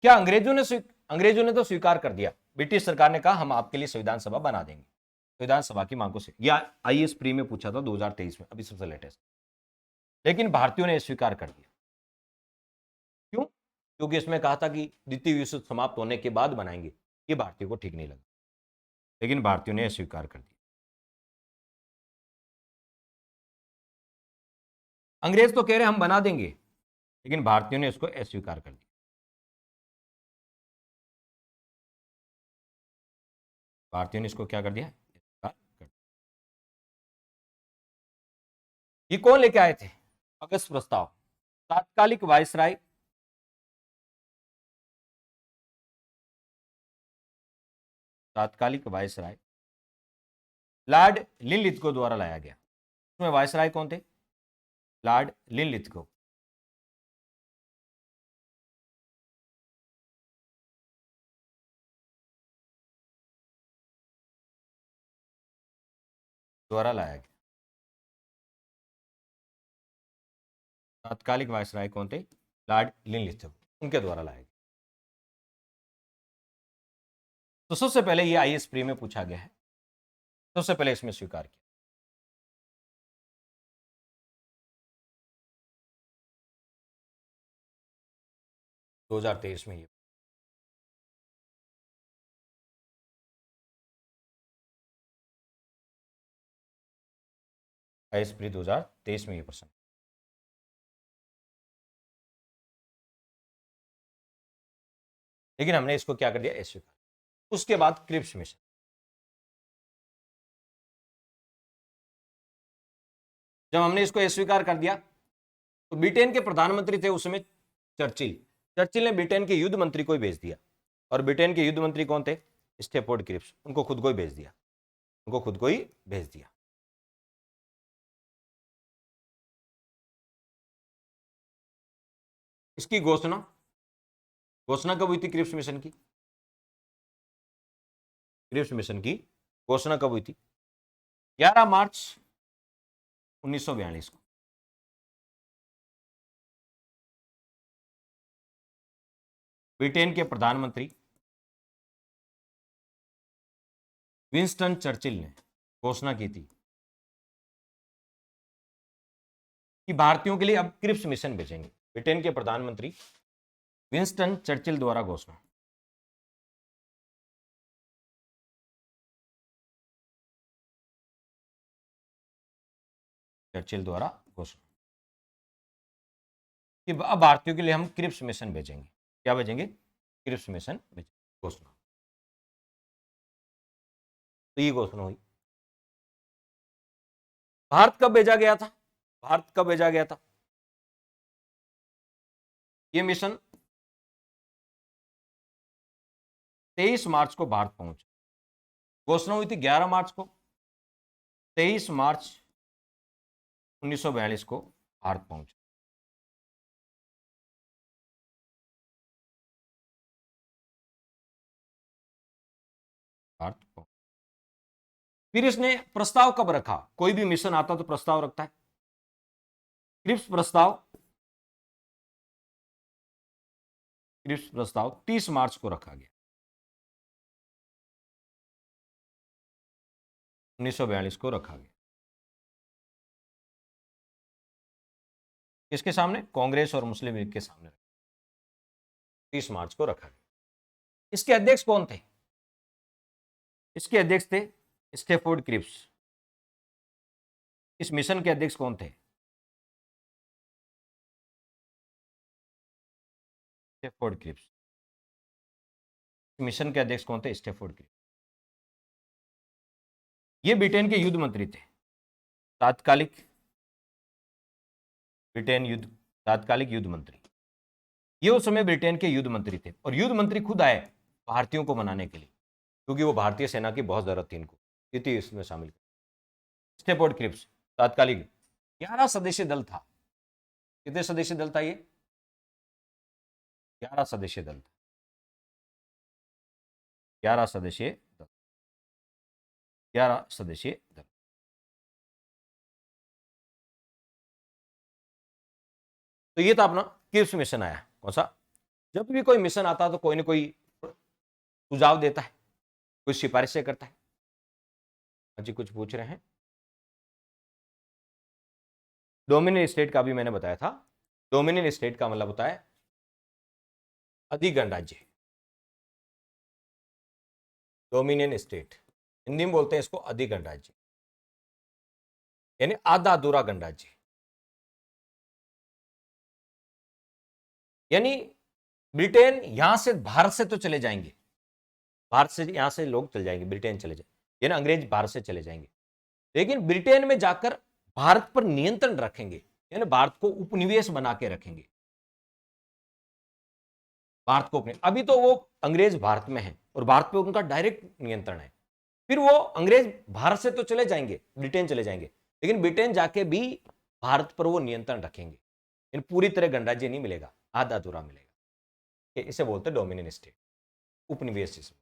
क्या अंग्रेजों ने तो स्वीकार कर दिया, ब्रिटिश सरकार ने कहा हम आपके लिए संविधान सभा बना देंगे। संविधान सभा की मांग को या आईएएस प्री में पूछा था 2023 में, अभी सबसे लेटेस्ट। लेकिन भारतीयों ने स्वीकार कर दिया। क्यों? क्योंकि इसमें कहा था कि द्वितीय विश्व युद्ध समाप्त होने के बाद बनाएंगे। ये भारतीयों को ठीक नहीं लगा, लेकिन भारतीयों ने स्वीकार कर दिया। अंग्रेज तो कह रहे हम बना देंगे, लेकिन भारतीयों ने इसको अस्वीकार कर दिया। भारतीयों ने इसको क्या कर दिया? ये कौन लेके आए थे? अगस्त प्रस्ताव। तात्कालिक वायसराय लॉर्ड लिनलिथगो द्वारा लाया गया। उसमें वायसराय कौन थे? Lord Linlithgow. द्वारा लाया गया। तात्कालिक वायसराय कौन थे? लॉर्ड लिनलिथ, उनके द्वारा लाया गया। तो सबसे पहले ये आईएएस प्री में पूछा गया है, सबसे पहले इसमें स्वीकार किया। दो 2023 में ये आईएएस प्री 2023 में ये प्रश्न। लेकिन हमने इसको क्या कर दिया? अस्वीकार। उसके बाद क्रिप्स मिशन। जब हमने इसको अस्वीकार कर दिया तो ब्रिटेन के प्रधानमंत्री थे उस समय चर्चिल। चर्चिल ने ब्रिटेन के युद्ध मंत्री को ही भेज दिया, और ब्रिटेन के युद्ध मंत्री कौन थे? Stafford Cripps. उनको खुद को ही भेज दिया, उनको खुद को ही भेज दिया। इसकी घोषणा कब हुई थी? क्रिप्स मिशन की घोषणा कब हुई थी? 11 मार्च 1942 को। ब्रिटेन के प्रधानमंत्री विंस्टन चर्चिल ने घोषणा की थी कि भारतीयों के लिए अब क्रिप्स मिशन भेजेंगे। ब्रिटेन के प्रधानमंत्री विंस्टन चर्चिल द्वारा घोषणा। चर्चिल द्वारा घोषणा कि अब भारतीयों के लिए हम क्रिप्स मिशन भेजेंगे। क्या भेजेंगे? क्रिप्स मिशन भेजेंगे। घोषणा। तो ये घोषणा हुई। भारत कब भेजा गया था? ये मिशन 23 मार्च को भारत पहुंचा। घोषणा हुई थी 11 मार्च को। 23 मार्च 1942 को भारत पहुंचा। फिर इसने प्रस्ताव कब रखा? कोई भी मिशन आता तो प्रस्ताव रखता है। क्रिप्स प्रस्ताव 30 मार्च को रखा गया, 1942 को रखा गया। किसके सामने? कांग्रेस और मुस्लिम लीग के सामने 30 मार्च को रखा गया। इसके अध्यक्ष कौन थे? इसके अध्यक्ष थे स्टेफोर्ड क्रिप्स। इस मिशन के अध्यक्ष कौन थे? Stafford Cripps. मिशन के अध्यक्ष कौन थे? Stafford Cripps. ये ब्रिटेन के युद्ध मंत्री थे, तात्कालिक युद्ध मंत्री। ये उस समय ब्रिटेन के युद्ध मंत्री थे, और युद्ध मंत्री खुद आए भारतीयों को मनाने के लिए, क्योंकि वो भारतीय सेना की बहुत जरूरत थी इनको, इतनी इसमें शामिल। स्टेफोर्ड क्रिप्स तात्कालिक 11 सदस्यीय दल था। कितने सदस्यीय दल था ये? 11 सदस्यीय दल था। 11 सदस्यीय दल। तो ये था अपना क्रिप्स मिशन आया। कौन सा? जब भी कोई मिशन आता तो कोई ना कोई सुझाव देता है, कुछ सिफारिशें करता है। जी कुछ पूछ रहे हैं? डोमिनियन स्टेट का भी मैंने बताया था। डोमिनियन स्टेट का मतलब होता है अधिगण राज्य। डोमिनियन स्टेट हिंदी में बोलते हैं इसको अधिगण राज्य, यानी आधा अधूरा गणराज्य। यानी ब्रिटेन यहां से, भारत से तो चले जाएंगे, भारत से यहां से लोग चले जाएंगे, ब्रिटेन चले जाएंगे, यानी अंग्रेज भारत से चले जाएंगे, लेकिन ब्रिटेन में जाकर भारत पर नियंत्रण रखेंगे, यानी भारत को उपनिवेश बना के रखेंगे। भारत को अपने, अभी तो वो अंग्रेज भारत में है और भारत पे उनका डायरेक्ट नियंत्रण है। फिर वो अंग्रेज भारत से तो चले जाएंगे, ब्रिटेन चले जाएंगे, लेकिन ब्रिटेन जाके भी भारत पर वो नियंत्रण रखेंगे। इन पूरी तरह गणराज्य नहीं मिलेगा, आधा अधूरा मिलेगा। इसे बोलते हैं डोमिनियन स्टेट, उपनिवेश जिसमें।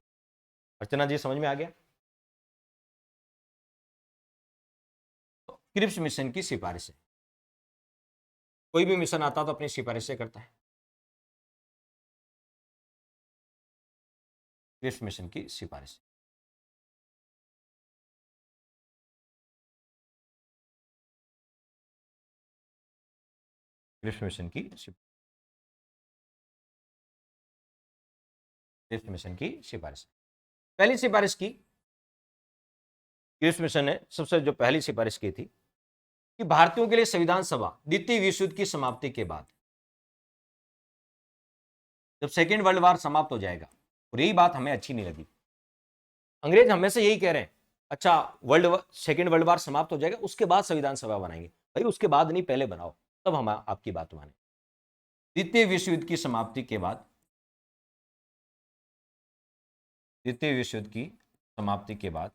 अर्चना जी समझ में आ गया? क्रिप्स मिशन की सिफारिशें। कोई भी मिशन आता तो अपनी सिफारिशें करता है। क्रिप्स मिशन की सिफारिश। क्रिप्स मिशन की क्रिप्स मिशन की सिफारिश। पहली सिफारिश की क्रिप्स मिशन ने सबसे जो पहली सिफारिश की थी कि भारतीयों के लिए संविधान सभा द्वितीय विश्व युद्ध की समाप्ति के बाद, जब सेकेंड वर्ल्ड वार समाप्त हो जाएगा, और यही बात हमें अच्छी नहीं लगी। अंग्रेज हमेशा यही कह रहे हैं, अच्छा सेकेंड वर्ल्ड वार समाप्त हो जाएगा उसके बाद संविधान सभा बनाएंगे। भाई उसके बाद नहीं, पहले बनाओ, तब हम आपकी बात माने। द्वितीय विश्व युद्ध की समाप्ति के बाद, द्वितीय विश्व युद्ध की समाप्ति के बाद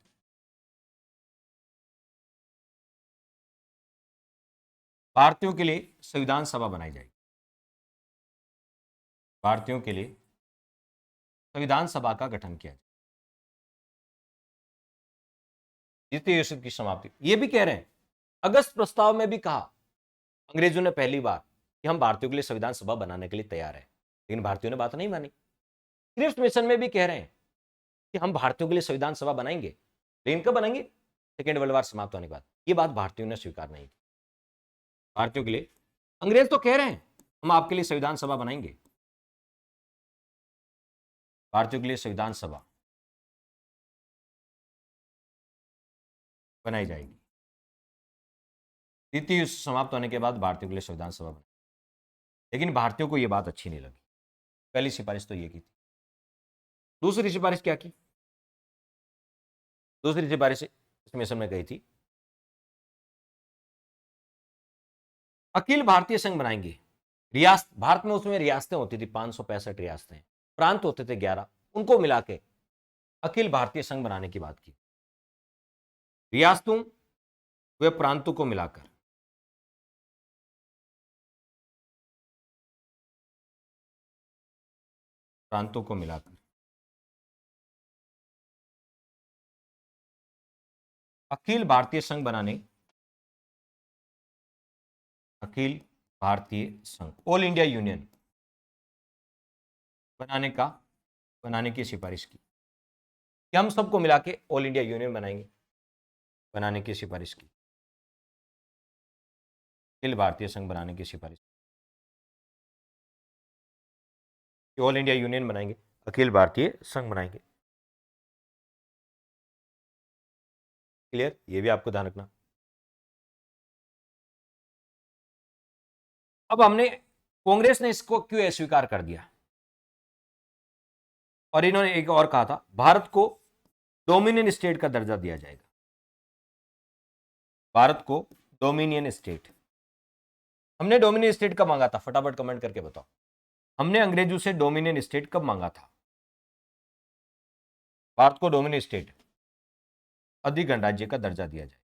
भारतीयों के लिए संविधान सभा बनाई जाएगी। भारतीयों के लिए संविधान सभा का गठन किया जाए। द्वितीय विश्व युद्ध की समाप्ति, ये भी कह रहे हैं, अगस्त प्रस्ताव में भी कहा अंग्रेजों ने पहली बार कि हम भारतीयों के लिए संविधान सभा बनाने के लिए तैयार हैं, लेकिन भारतीयों ने बात नहीं मानी। क्रिप्स मिशन में भी कह रहे हैं कि हम भारतीयों के लिए संविधान सभा बनाएंगे, लेकिन कब बनाएंगे? सेकेंड वर्ल्ड वार समाप्त होने के बाद। ये बात भारतीयों ने स्वीकार नहीं की। भारतीयों के लिए अंग्रेज तो कह रहे हैं हम आपके लिए संविधान सभा बनाएंगे, भारतीयों के लिए संविधान सभा बनाई जाएगी। द्वितीय युद्ध समाप्त होने के बाद भारतीयों के लिए संविधान सभा बनाई, लेकिन भारतीयों को यह बात अच्छी नहीं लगी। पहली सिफारिश तो ये की थी। दूसरी सिफारिश क्या की? दूसरी सिफारिश इस मिशन में गई थी, अखिल भारतीय संघ बनाएंगे। रियासत, भारत में उसमें रियासतें होती थी, 565 रियासतें, प्रांत होते थे 11, उनको मिला के अखिल भारतीय संघ बनाने की बात की। रियासतों व प्रांतों को मिलाकर अखिल भारतीय संघ बनाने, अखिल भारतीय संघ, ऑल इंडिया यूनियन बनाने की सिफारिश की कि हम सबको मिला के ऑल इंडिया यूनियन बनाने की सिफारिश की। अखिल भारतीय संघ बनाने की सिफारिश, ऑल इंडिया यूनियन बनाएंगे, अखिल भारतीय संघ बनाएंगे। क्लियर? ये भी आपको ध्यान रखना। अब हमने, कांग्रेस ने इसको क्यों अस्वीकार कर दिया, और इन्होंने एक और कहा था, भारत को डोमिनियन स्टेट का दर्जा दिया जाएगा। भारत को डोमिनियन स्टेट। हमने डोमिनियन स्टेट कब मांगा था? फटाफट कमेंट करके बताओ। हमने अंग्रेजों से डोमिनियन स्टेट कब मांगा था? भारत को डोमिनियन स्टेट, अधिक गणराज्य का दर्जा दिया जाए,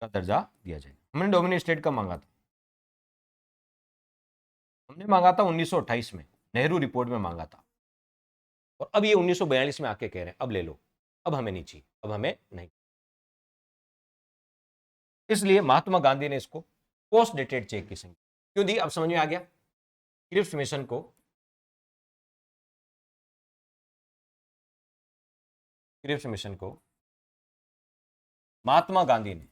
का दर्जा दिया जाए। हमने डोमिनियन स्टेट कब मांगा था? हमने मांगा था 1928 में, नेहरू रिपोर्ट में मांगा था। और अब ये 1942 में आके कह रहे हैं अब ले लो, अब हमें नहीं चाहिए, अब हमें नहीं। इसलिए महात्मा गांधी ने इसको पोस्ट डेटेड चेक की संख्या क्यों दी? अब समझ में आ गया। क्रिप्स मिशन को, क्रिप्स मिशन को महात्मा गांधी ने,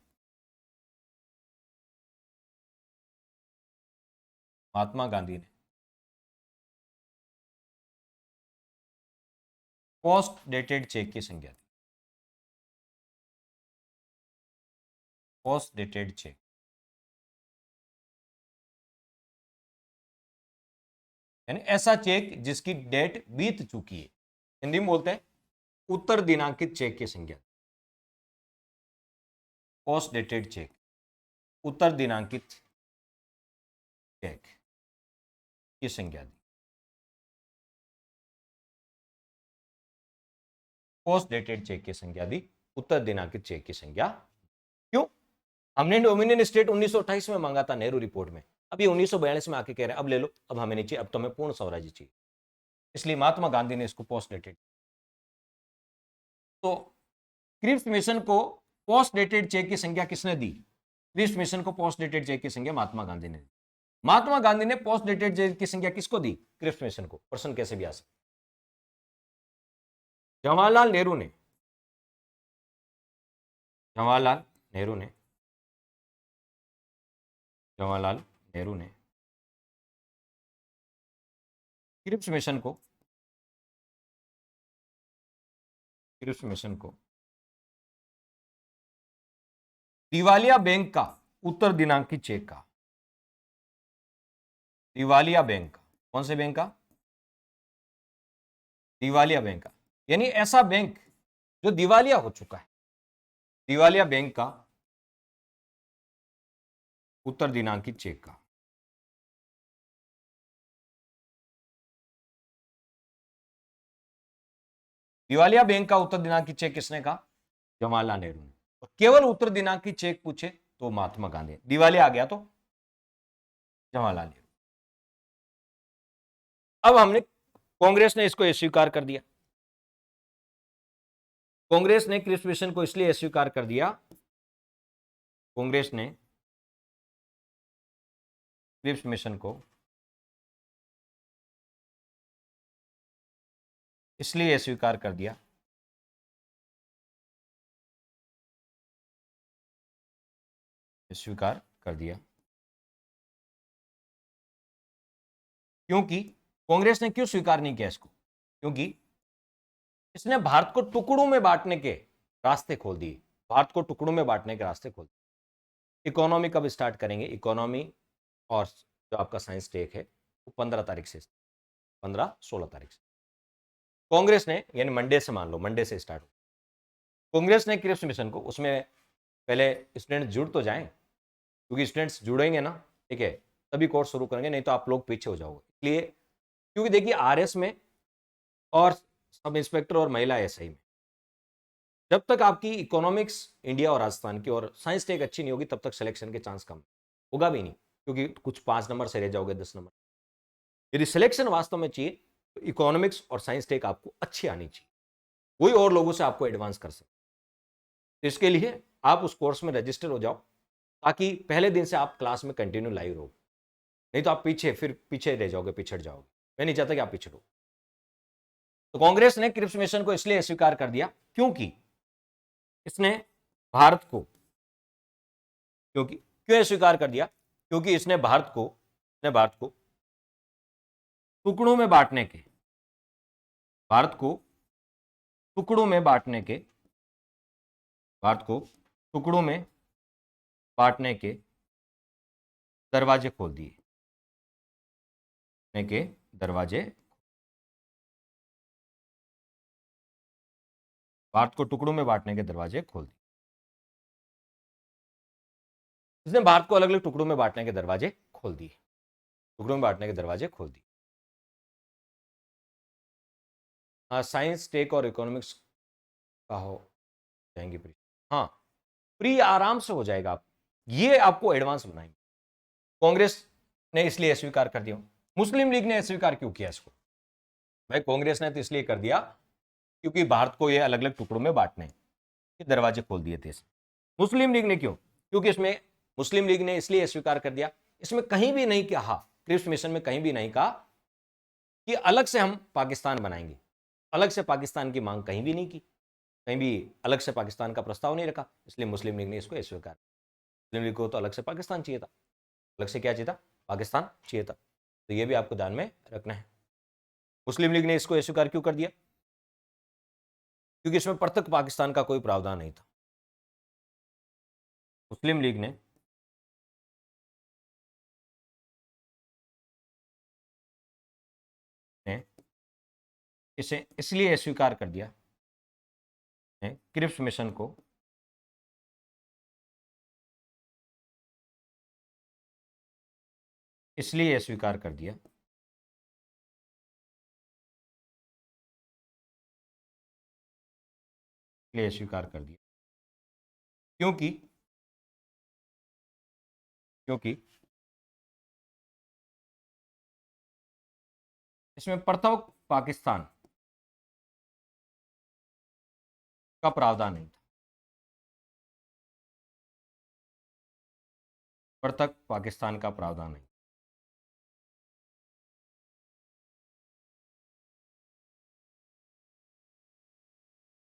पोस्ट डेटेड चेक की संख्या दी। पोस्ट डेटेड चेक, यानी ऐसा चेक जिसकी डेट बीत चुकी है, हिंदी में बोलते हैं उत्तर दिनांकित चेक की संख्या। पोस्ट डेटेड चेक, उत्तर दिनांकित चेक की संख्या दी। पोस्ट डेटेड चेक की संख्या दी, उत्तर दिनांकित चेक की संख्या। क्यों? हमने डोमिनियन स्टेट 1928 में मांगा था नेहरू रिपोर्ट में, अब ये 1942 में आके कह रहे हैं अब ले लो, अब हमें नहीं चाहिए, अब तो हमें पूर्ण स्वराज्य चाहिए। इसलिए महात्मा गांधी ने इसको पोस्ट डेटेड तो क्रिप्स मिशन को पोस्ट डेटेड चेक की संख्या किसने दी? क्रिप्स मिशन को पोस्ट डेटेड चेक की संख्या महात्मा गांधी ने दी। महात्मा गांधी ने पोस्ट डेटेड चेक की संख्या किसको दी? क्रिप्स मिशन को। प्रश्न कैसे भी आ सकता। जवाहरलाल नेहरू ने, जवाहरलाल नेहरू ने, जवाहरलाल नेहरू ने क्रिप्स मिशन को, क्रिप्स मिशन को दिवालिया बैंक का उत्तर दिनांकित चेक का, दिवालिया बैंक का, कौन से बैंक का? दिवालिया बैंक का, यानी ऐसा बैंक जो दिवालिया हो चुका है, दिवालिया बैंक का उत्तर दिनांकित चेक का। दिवालिया बैंक का उत्तर दिनांकित चेक किसने कहा? जवाहरलाल नेहरू ने। और केवल उत्तर दिनांकित चेक पूछे तो महात्मा गांधी। दिवालिया आ गया तो जवाहरलाल नेहरू। अब हमने, कांग्रेस ने इसको अस्वीकार कर दिया। कांग्रेस ने क्रिप्स मिशन को इसलिए अस्वीकार कर दिया, कांग्रेस ने क्रिप्स मिशन को इसलिए अस्वीकार कर दिया स्वीकार कर दिया क्योंकि कांग्रेस ने क्यों स्वीकार नहीं किया इसको? क्योंकि इसने भारत को टुकड़ों में बांटने के रास्ते खोल दिए। भारत को टुकड़ों में बांटने के रास्ते खोल दिए। इकोनॉमी कब स्टार्ट करेंगे? इकोनॉमी और जो आपका साइंस टेक है वो 15 तारीख से, 15-16 तारीख से कांग्रेस ने, यानी मंडे से, मान लो मंडे से स्टार्ट हो। कांग्रेस ने क्रिप्स मिशन को, उसमें पहले स्टूडेंट जुड़ तो जाएं, क्योंकि स्टूडेंट्स जुड़ेंगे ना, ठीक है, तभी कोर्स शुरू करेंगे, नहीं तो आप लोग पीछे हो जाओगे। इसलिए, क्योंकि देखिए आरएस में और सब इंस्पेक्टर और महिला एसआई में जब तक आपकी इकोनॉमिक्स इंडिया और राजस्थान की और साइंस टेक अच्छी नहीं होगी तब तक सिलेक्शन के चांस कम होगा भी नहीं, क्योंकि कुछ 5 नंबर से रह जाओगे, 10 नंबर। यदि सिलेक्शन वास्तव में चाहिए तो इकोनॉमिक्स और साइंस टेक आपको अच्छी आनी चाहिए, कोई और लोगों से आपको एडवांस कर सकते। तो इसके लिए आप उस कोर्स में रजिस्टर हो जाओ, ताकि पहले दिन से आप क्लास में कंटिन्यू लाइव रहो, नहीं तो आप फिर पीछे रह जाओगे, पिछड़ जाओगे। मैं नहीं चाहता कि आप पिछड़ो। तो कांग्रेस ने क्रिप्स मिशन को इसलिए स्वीकार कर दिया क्योंकि इसने भारत को, क्योंकि क्यों स्वीकार कर दिया? क्योंकि इसने भारत को टुकड़ों में बांटने के, भारत को टुकड़ों में बांटने के, भारत को टुकड़ों में बांटने के दरवाजे खोल दिए, के दरवाजे, भारत को टुकड़ों में बांटने के दरवाजे खोल दिए। इसने भारत को अलग अलग टुकड़ों में बांटने के दरवाजे खोल दिए, टुकड़ों में बांटने के दरवाजे खोल दिए। हाँ, साइंस टेक और इकोनॉमिक्स का हो जाएंगे प्री। हाँ, प्री आराम से हो जाएगा। आप ये आपको एडवांस बनाएंगे। कांग्रेस ने इसलिए अस्वीकार कर दिया। मुस्लिम लीग ने अस्वीकार क्यों किया इसको? भाई कांग्रेस ने तो इसलिए कर दिया क्योंकि भारत को ये अलग अलग टुकड़ों में बांटने के दरवाजे खोल दिए थे। मुस्लिम लीग ने क्यों? क्योंकि इसमें मुस्लिम लीग ने इसलिए अस्वीकार कर दिया, इसमें कहीं भी नहीं कहा, क्रिप्स मिशन में कहीं भी नहीं कहा कि अलग से हम पाकिस्तान बनाएंगे। अलग से पाकिस्तान की मांग कहीं भी नहीं की, कहीं भी अलग से पाकिस्तान का प्रस्ताव नहीं रखा। इसलिए मुस्लिम लीग ने इसको अस्वीकार। मुस्लिम लीग को तो अलग से पाकिस्तान चाहिए था। अलग से क्या चाहिए था? पाकिस्तान चाहिए था। तो ये भी आपको ध्यान में रखना है। मुस्लिम लीग ने इसको अस्वीकार क्यों कर दिया? क्योंकि इसमें पृथक पाकिस्तान का कोई प्रावधान नहीं था। मुस्लिम लीग ने इसे इसलिए अस्वीकार कर दिया क्रिप्स मिशन को, इसलिए स्वीकार कर दिया इसलिए स्वीकार कर दिया क्योंकि क्योंकि इसमें पृथक पाकिस्तान का प्रावधान नहीं था। पर तक पाकिस्तान का प्रावधान नहीं।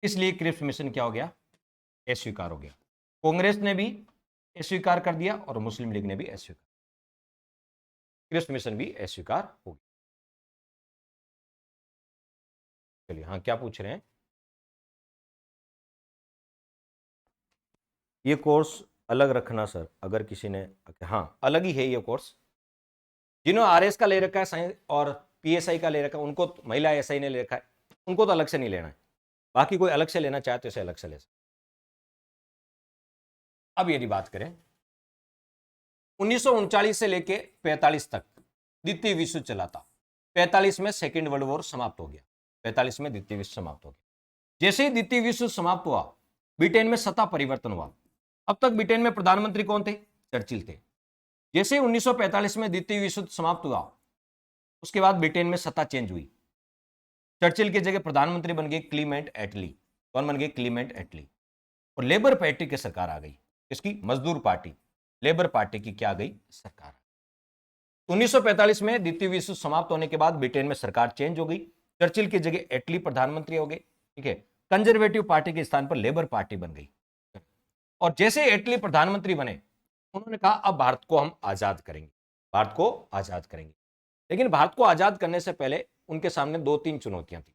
इसलिए क्रिप्स मिशन क्या हो गया, अस्वीकार हो गया। कांग्रेस ने भी अस्वीकार कर दिया और मुस्लिम लीग ने भी अस्वीकार, क्रिप्स मिशन भी अस्वीकार हो गया। चलिए, हाँ क्या पूछ रहे हैं? ये कोर्स अलग रखना सर, अगर किसी ने, हाँ अलग ही है ये कोर्स। जिन्होंने आरएस का ले रखा है साइंस और पीएसआई का ले रखा है, उनको महिला एसआई ने ले रखा है, उनको तो अलग से नहीं लेना है। बाकी कोई अलग से लेना चाहे तो इसे अलग से ले सकते। अब यदि बात करें 1939 से लेके 45 तक द्वितीय विश्व चला था। 45 में सेकेंड वर्ल्ड वॉर समाप्त हो गया, 45 में द्वितीय विश्व समाप्त हो गया। जैसे ही द्वितीय विश्व समाप्त हुआ, ब्रिटेन में सत्ता परिवर्तन हुआ। अब तक ब्रिटेन में प्रधानमंत्री कौन थे? चर्चिल थे। जैसे ही 1945 में द्वितीय विश्व समाप्त हुआ, उसके बाद ब्रिटेन में सत्ता चेंज हुई। चर्चिल की जगह प्रधानमंत्री बन गए क्लीमेंट एटली। कौन बन गए? क्लीमेंट एटली। और लेबर पार्टी की सरकार आ गई। इसकी मजदूर पार्टी, लेबर पार्टी की क्या आ गई? सरकार। 1945 में द्वितीय विश्व समाप्त होने के बाद ब्रिटेन में सरकार चेंज हो गई। चर्चिल की जगह एटली प्रधानमंत्री हो गए। ठीक है, कंजर्वेटिव पार्टी के स्थान पर लेबर पार्टी बन गई। और जैसे एटली प्रधानमंत्री बने, उन्होंने कहा अब भारत को हम आजाद करेंगे, भारत को आजाद करेंगे। लेकिन भारत को आजाद करने से पहले उनके सामने दो तीन चुनौतियां थी।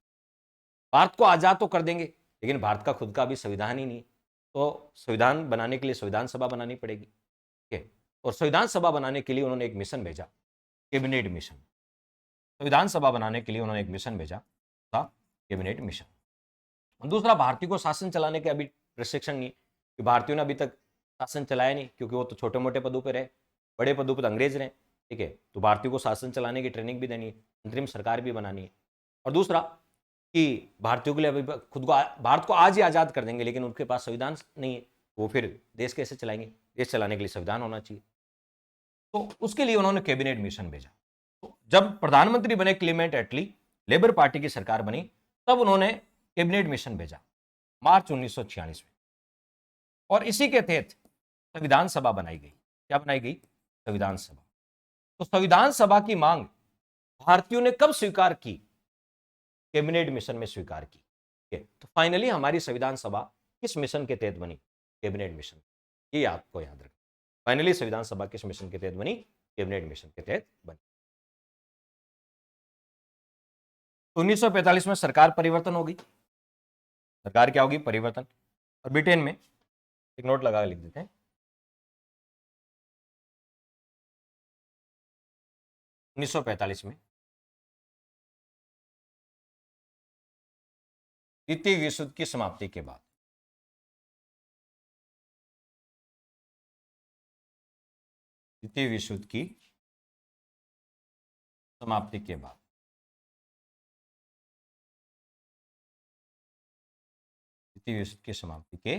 भारत को आजाद तो कर देंगे, लेकिन भारत का खुद का भी संविधान ही नहीं, तो संविधान बनाने के लिए संविधान सभा बनानी पड़ेगी। ठीक है, और संविधान सभा बनाने के लिए उन्होंने एक मिशन भेजा, कैबिनेट मिशन। संविधान सभा बनाने के लिए उन्होंने एक मिशन भेजा था, कैबिनेट मिशन। दूसरा, भारतीयों को शासन चलाने के अभी प्रशिक्षण नहीं, कि भारतीयों ने अभी तक शासन चलाया नहीं, क्योंकि वो तो छोटे मोटे पदों पर रहे, बड़े पदों पर अंग्रेज रहे। ठीक है, तो भारतीयों को शासन चलाने की ट्रेनिंग भी देनी है, अंतरिम सरकार भी बनानी है। और दूसरा कि भारतीयों के लिए अभी खुद को, भारत को आज ही आज़ाद कर देंगे, लेकिन उनके पास संविधान नहीं है, वो फिर देश कैसे चलाएंगे? देश चलाने के लिए संविधान होना चाहिए। तो उसके लिए उन्होंने कैबिनेट मिशन भेजा। तो जब प्रधानमंत्री बने क्लीमेंट एटली, लेबर पार्टी की सरकार बनी, तब उन्होंने कैबिनेट मिशन भेजा मार्च 1946 में। और इसी के तहत संविधान सभा बनाई गई। क्या बनाई गई? संविधान सभा। तो संविधान सभा की मांग भारतीयों ने कब स्वीकार की? कैबिनेट मिशन में स्वीकार की। तो फाइनली हमारी संविधान सभा किस मिशन के तहत बनी? Cabinet mission. ये आपको याद रखना। फाइनली संविधान सभा किस मिशन के तहत बनी? कैबिनेट मिशन के तहत बनी। 1945 में सरकार परिवर्तन होगी। सरकार क्या होगी? परिवर्तन। और ब्रिटेन में, एक नोट लगा लिख देते हैं, 1945 में द्वितीय विश्व युद्ध की समाप्ति के बाद, द्वितीय विश्व युद्ध की समाप्ति के बाद, द्वितीय विश्व युद्ध की समाप्ति के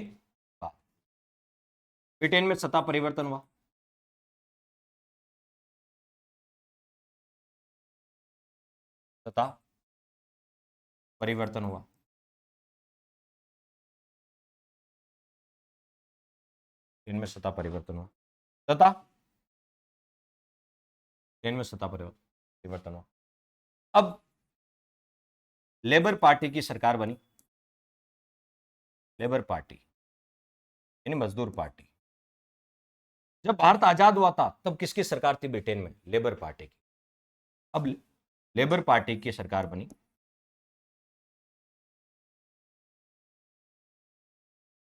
बाद ब्रिटेन में सत्ता परिवर्तन हुआ। सत्ता परिवर्तन हुआ। ब्रिटेन में सत्ता परिवर्तन हुआ। सत्ता, ब्रिटेन में सत्ता परिवर्तन हुआ। अब लेबर पार्टी की सरकार बनी। लेबर पार्टी यानी मजदूर पार्टी। जब भारत आजाद हुआ था, तब किसकी सरकार थी ब्रिटेन में? लेबर पार्टी की। अब लेबर पार्टी की सरकार बनी,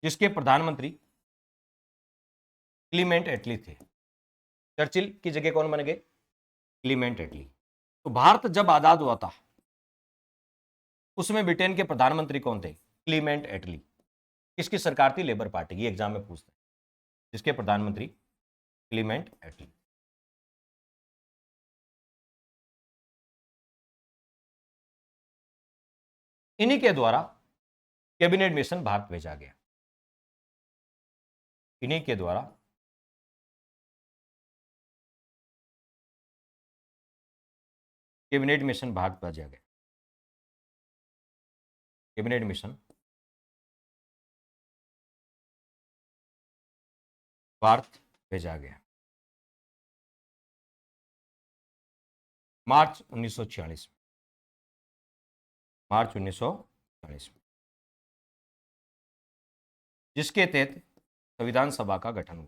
जिसके प्रधानमंत्री क्लीमेंट एटली थे। चर्चिल की जगह कौन बन गए? क्लीमेंट एटली। तो भारत जब आजाद हुआ था, उसमें ब्रिटेन के प्रधानमंत्री कौन थे? क्लीमेंट एटली। किसकी सरकार थी? लेबर पार्टी की। एग्जाम में पूछते हैं, जिसके प्रधानमंत्री क्लीमेंट एटली। इन्हीं के द्वारा कैबिनेट मिशन भारत भेजा गया। इन्हीं के द्वारा कैबिनेट मिशन भारत भेजा गया। कैबिनेट मिशन भारत भेजा गया मार्च 1946 में, मार्च 1946 में, जिसके तहत संविधान सभा का गठन हुआ।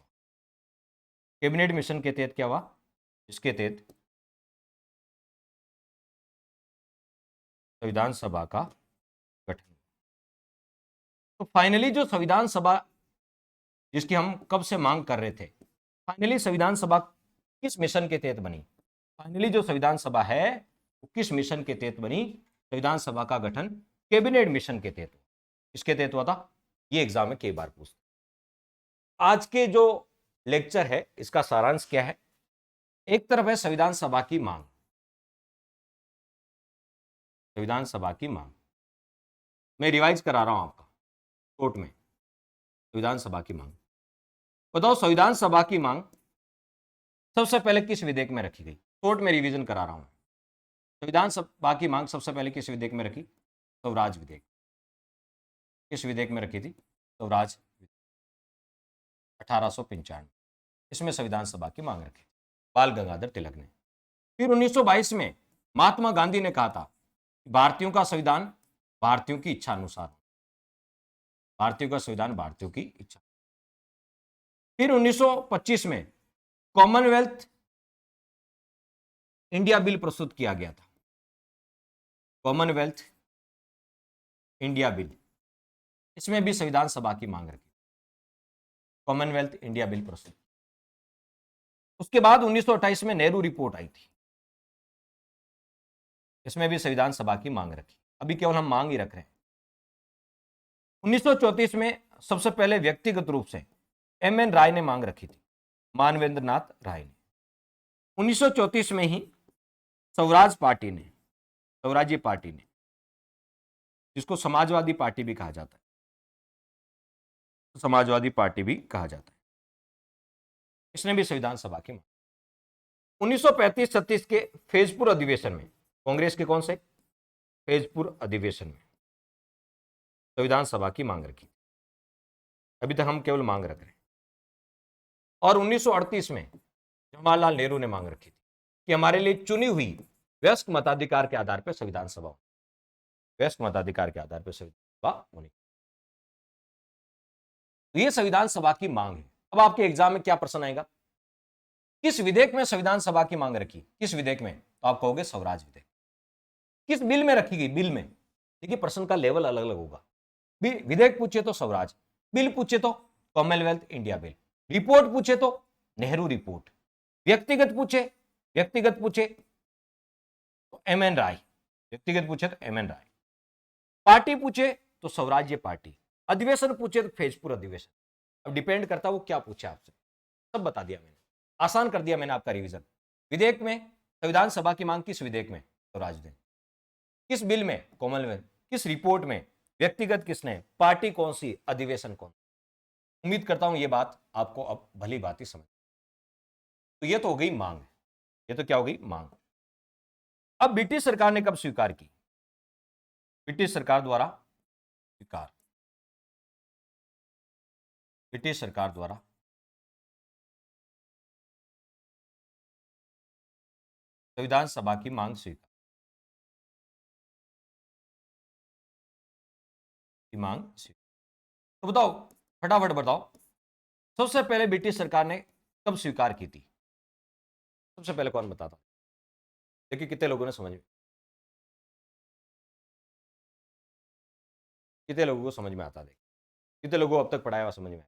कैबिनेट मिशन के तहत क्या हुआ? जिसके तहत संविधान सभा का गठन। तो फाइनली जो संविधान सभा जिसकी हम कब से मांग कर रहे थे, फाइनली संविधान सभा किस मिशन के तहत बनी? फाइनली जो संविधान सभा है वो किस मिशन के तहत बनी? संविधान सभा का गठन कैबिनेट मिशन के तहत। किसके तहत हुआ था? ये एग्जाम में कई बार पूछते। आज के जो लेक्चर है इसका सारांश क्या है? एक तरफ है संविधान सभा की मांग, संविधान सभा की मांग मैं रिवाइज करा रहा हूं आपका कोर्ट में। संविधान सभा की मांग बताओ, संविधान सभा की मांग सबसे पहले किस विधेयक में रखी गई? कोर्ट में रिवीजन करा रहा हूं। संविधान सभा की मांग सबसे पहले किस विधेयक में रखी? स्वराज विधेयक। किस विधेयक में रखी थी? स्वराज 1895। इसमें संविधान सभा की मांग रखी बाल गंगाधर तिलक ने। फिर 1922 में महात्मा गांधी ने कहा था भारतीयों का संविधान भारतीयों की इच्छा अनुसार, भारतीयों का संविधान भारतीयों की इच्छा। फिर 1925 में कॉमनवेल्थ इंडिया बिल प्रस्तुत किया गया था, कॉमनवेल्थ इंडिया बिल। इसमें भी संविधान सभा की मांग रखी, कॉमनवेल्थ इंडिया बिल प्रस्तुत। उसके बाद 1928 में नेहरू रिपोर्ट आई थी, इसमें भी संविधान सभा की मांग रखी। अभी केवल हम मांग ही रख रहे हैं। 1934 में सबसे पहले व्यक्तिगत रूप से एम.एन. राय ने मांग रखी थी, मानवेंद्र नाथ राय ने। 1934 में ही स्वराज पार्टी ने, स्वराज्य पार्टी ने, जिसको समाजवादी पार्टी भी कहा जाता है, समाजवादी पार्टी भी कहा जाता है, इसने भी संविधान सभा की मांग। 1935-36 के फैजपुर अधिवेशन में, कांग्रेस के कौन से फैजपुर अधिवेशन में संविधान सभा की मांग रखी। अभी तक हम केवल मांग रख रहे हैं। और 1938 में जवाहरलाल नेहरू ने मांग रखी थी कि हमारे लिए चुनी हुई वयस्क मताधिकार के आधार पर संविधान सभा, वयस्क मताधिकार के आधार पर संविधान सभा होनी। तो यह संविधान सभा की मांग है। अब आपके एग्जाम में क्या प्रश्न आएगा? किस विधेयक में संविधान सभा की मांग रखी? किस विधेयक में? तो आप कहोगे स्वराज विधेयक। किस बिल में रखी गई? बिल में। देखिए प्रश्न का लेवल अलग अलग होगा। विधेयक पूछे तो स्वराज, बिल पूछे तो कॉमनवेल्थ इंडिया बिल, रिपोर्ट पूछे तो नेहरू रिपोर्ट, व्यक्तिगत पूछे तो एम.एन. राय, व्यक्तिगत पूछे तो एम.एन. राय, पार्टी पूछे तो स्वराज्य पार्टी, अधिवेशन पूछे तो फैजपुर अधिवेशन। अब डिपेंड करता है वो क्या पूछे आपसे। सब बता दिया मैंने, आसान कर दिया मैंने आपका रिवीजन। विधेयक में संविधान सभा की मांग किस विधेयक में? स्वराज विधेयक। किस बिल में? कॉमनवेल्थ। किस रिपोर्ट में? व्यक्तिगत किसने? पार्टी कौन सी? अधिवेशन कौन? उम्मीद करता हूं ये बात आपको अब भली भांति समझ। तो ये तो हो गई मांग, ये तो क्या हो गई? मांग। अब ब्रिटिश सरकार ने कब स्वीकार की? ब्रिटिश सरकार द्वारा स्वीकार, ब्रिटिश सरकार द्वारा संविधान सभा की मांग स्वीकार, की मांग स्वीकार। तो बताओ, फटाफट बताओ, सबसे पहले ब्रिटिश सरकार ने कब स्वीकार की थी? सबसे पहले कौन बताता? देखिए कितने लोगों ने समझ में, कितने लोगों को समझ में आता? देख कितने लोगों को अब तक पढ़ाया हुआ समझ में?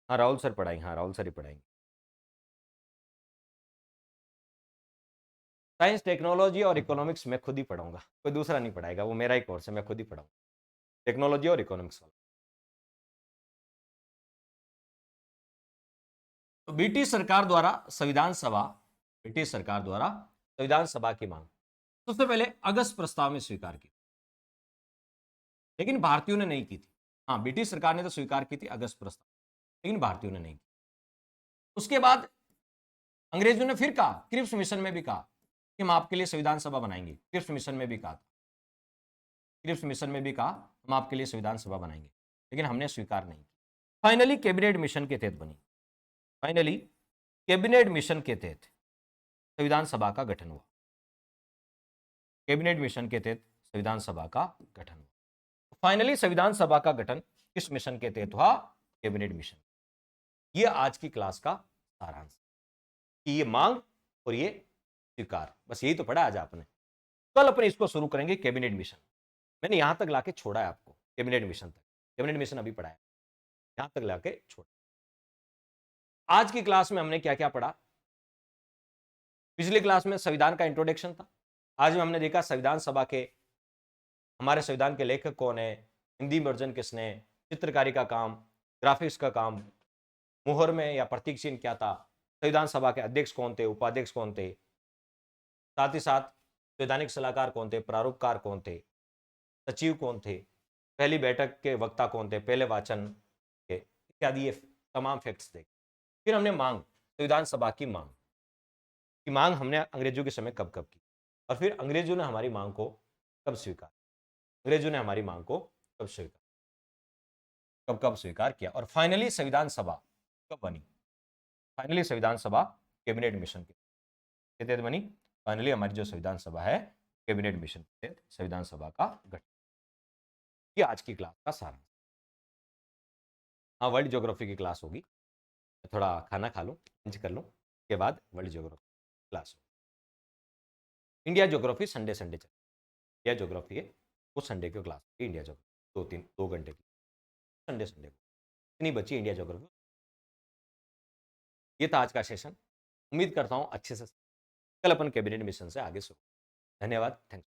हाँ राहुल सर पढ़ाएंगे, हाँ राहुल सर ही पढ़ाएंगे। साइंस, टेक्नोलॉजी और इकोनॉमिक्स मैं खुद ही पढ़ाऊंगा, कोई दूसरा नहीं पढ़ाएगा, वो मेरा ही कोर्स है, मैं खुद ही पढ़ाऊंगा टेक्नोलॉजी और इकोनॉमिक्स वाला। तो ब्रिटिश सरकार द्वारा संविधान सभा, ब्रिटिश सरकार द्वारा संविधान सभा की मांग सबसे पहले अगस्त प्रस्ताव में स्वीकार की, लेकिन भारतीयों ने नहीं की थी। हाँ ब्रिटिश सरकार ने तो स्वीकार की थी अगस्त प्रस्ताव, लेकिन भारतीयों ने नहीं की। उसके बाद अंग्रेजों ने फिर कहा, क्रिप्स मिशन में भी कहा कि हम आपके लिए संविधान सभा बनाएंगे। क्रिप्स मिशन में भी कहा था, क्रिप्स मिशन में भी कहा हम आपके लिए संविधान सभा बनाएंगे, लेकिन हमने स्वीकार नहीं की। फाइनली कैबिनेट मिशन के तहत बनी। फाइनली कैबिनेट मिशन के तहत संविधान सभा का गठन हुआ। कैबिनेट मिशन के तहत संविधान सभा का गठन हुआ। फाइनली संविधान सभा का गठन किस मिशन के तहत हुआ? Cabinet mission. ये आज की क्लास का सारांश कि ये मांग और ये स्वीकार, बस यही तो पढ़ा आज आपने। कल अपन इसको शुरू करेंगे कैबिनेट मिशन। मैंने यहां तक लाके छोड़ा है आपको, कैबिनेट मिशन तक। कैबिनेट मिशन अभी पढ़ा है, यहां तक लाके छोड़ा। आज की क्लास में हमने क्या क्या पढ़ा? पिछली क्लास में संविधान का इंट्रोडक्शन था। आज में हमने देखा संविधान सभा के, हमारे संविधान के लेखक कौन है, हिंदी वर्जन किसने, चित्रकारी का काम, ग्राफिक्स का काम, मुहर में या प्रतीक चिन्ह क्या था, संविधान सभा के अध्यक्ष कौन थे, उपाध्यक्ष कौन थे, साथ ही साथ संवैधानिक सलाहकार कौन थे, प्रारूपकार कौन थे, सचिव कौन थे, पहली बैठक के वक्ता कौन थे, पहले वाचन के, इत्यादि ये तमाम फैक्ट्स थे। फिर हमने मांग, संविधान सभा की मांग हमने अंग्रेजों के समय कब कब की, और फिर अंग्रेजों ने हमारी मांग को कब स्वीकार, अंग्रेजों ने हमारी मांग को कब कब स्वीकार किया, और फाइनली संविधान सभा कब बनी। फाइनली संविधान सभा कैबिनेट मिशन के तहत बनी। फाइनली हमारी जो संविधान सभा है कैबिनेट मिशन के तहत संविधान सभा का गठन। ये आज की क्लास का सारांश। हाँ, वर्ल्ड ज्योग्राफी की क्लास होगी, थोड़ा खाना खा लूँ, लंच कर लूँ, के बाद वर्ल्ड ज्योग्राफी क्लास होगी। इंडिया ज्योग्राफी संडे चले, इंडिया ज्योग्राफी है वो संडे की क्लास, इंडिया ज्योग्राफी 2 घंटे की संडे को। इतनी बची इंडिया ज्योग्राफी। ये था आज का सेशन। उम्मीद करता हूँ अच्छे से। कल अपन कैबिनेट मिशन से आगे शुरू। धन्यवाद, थैंक्स।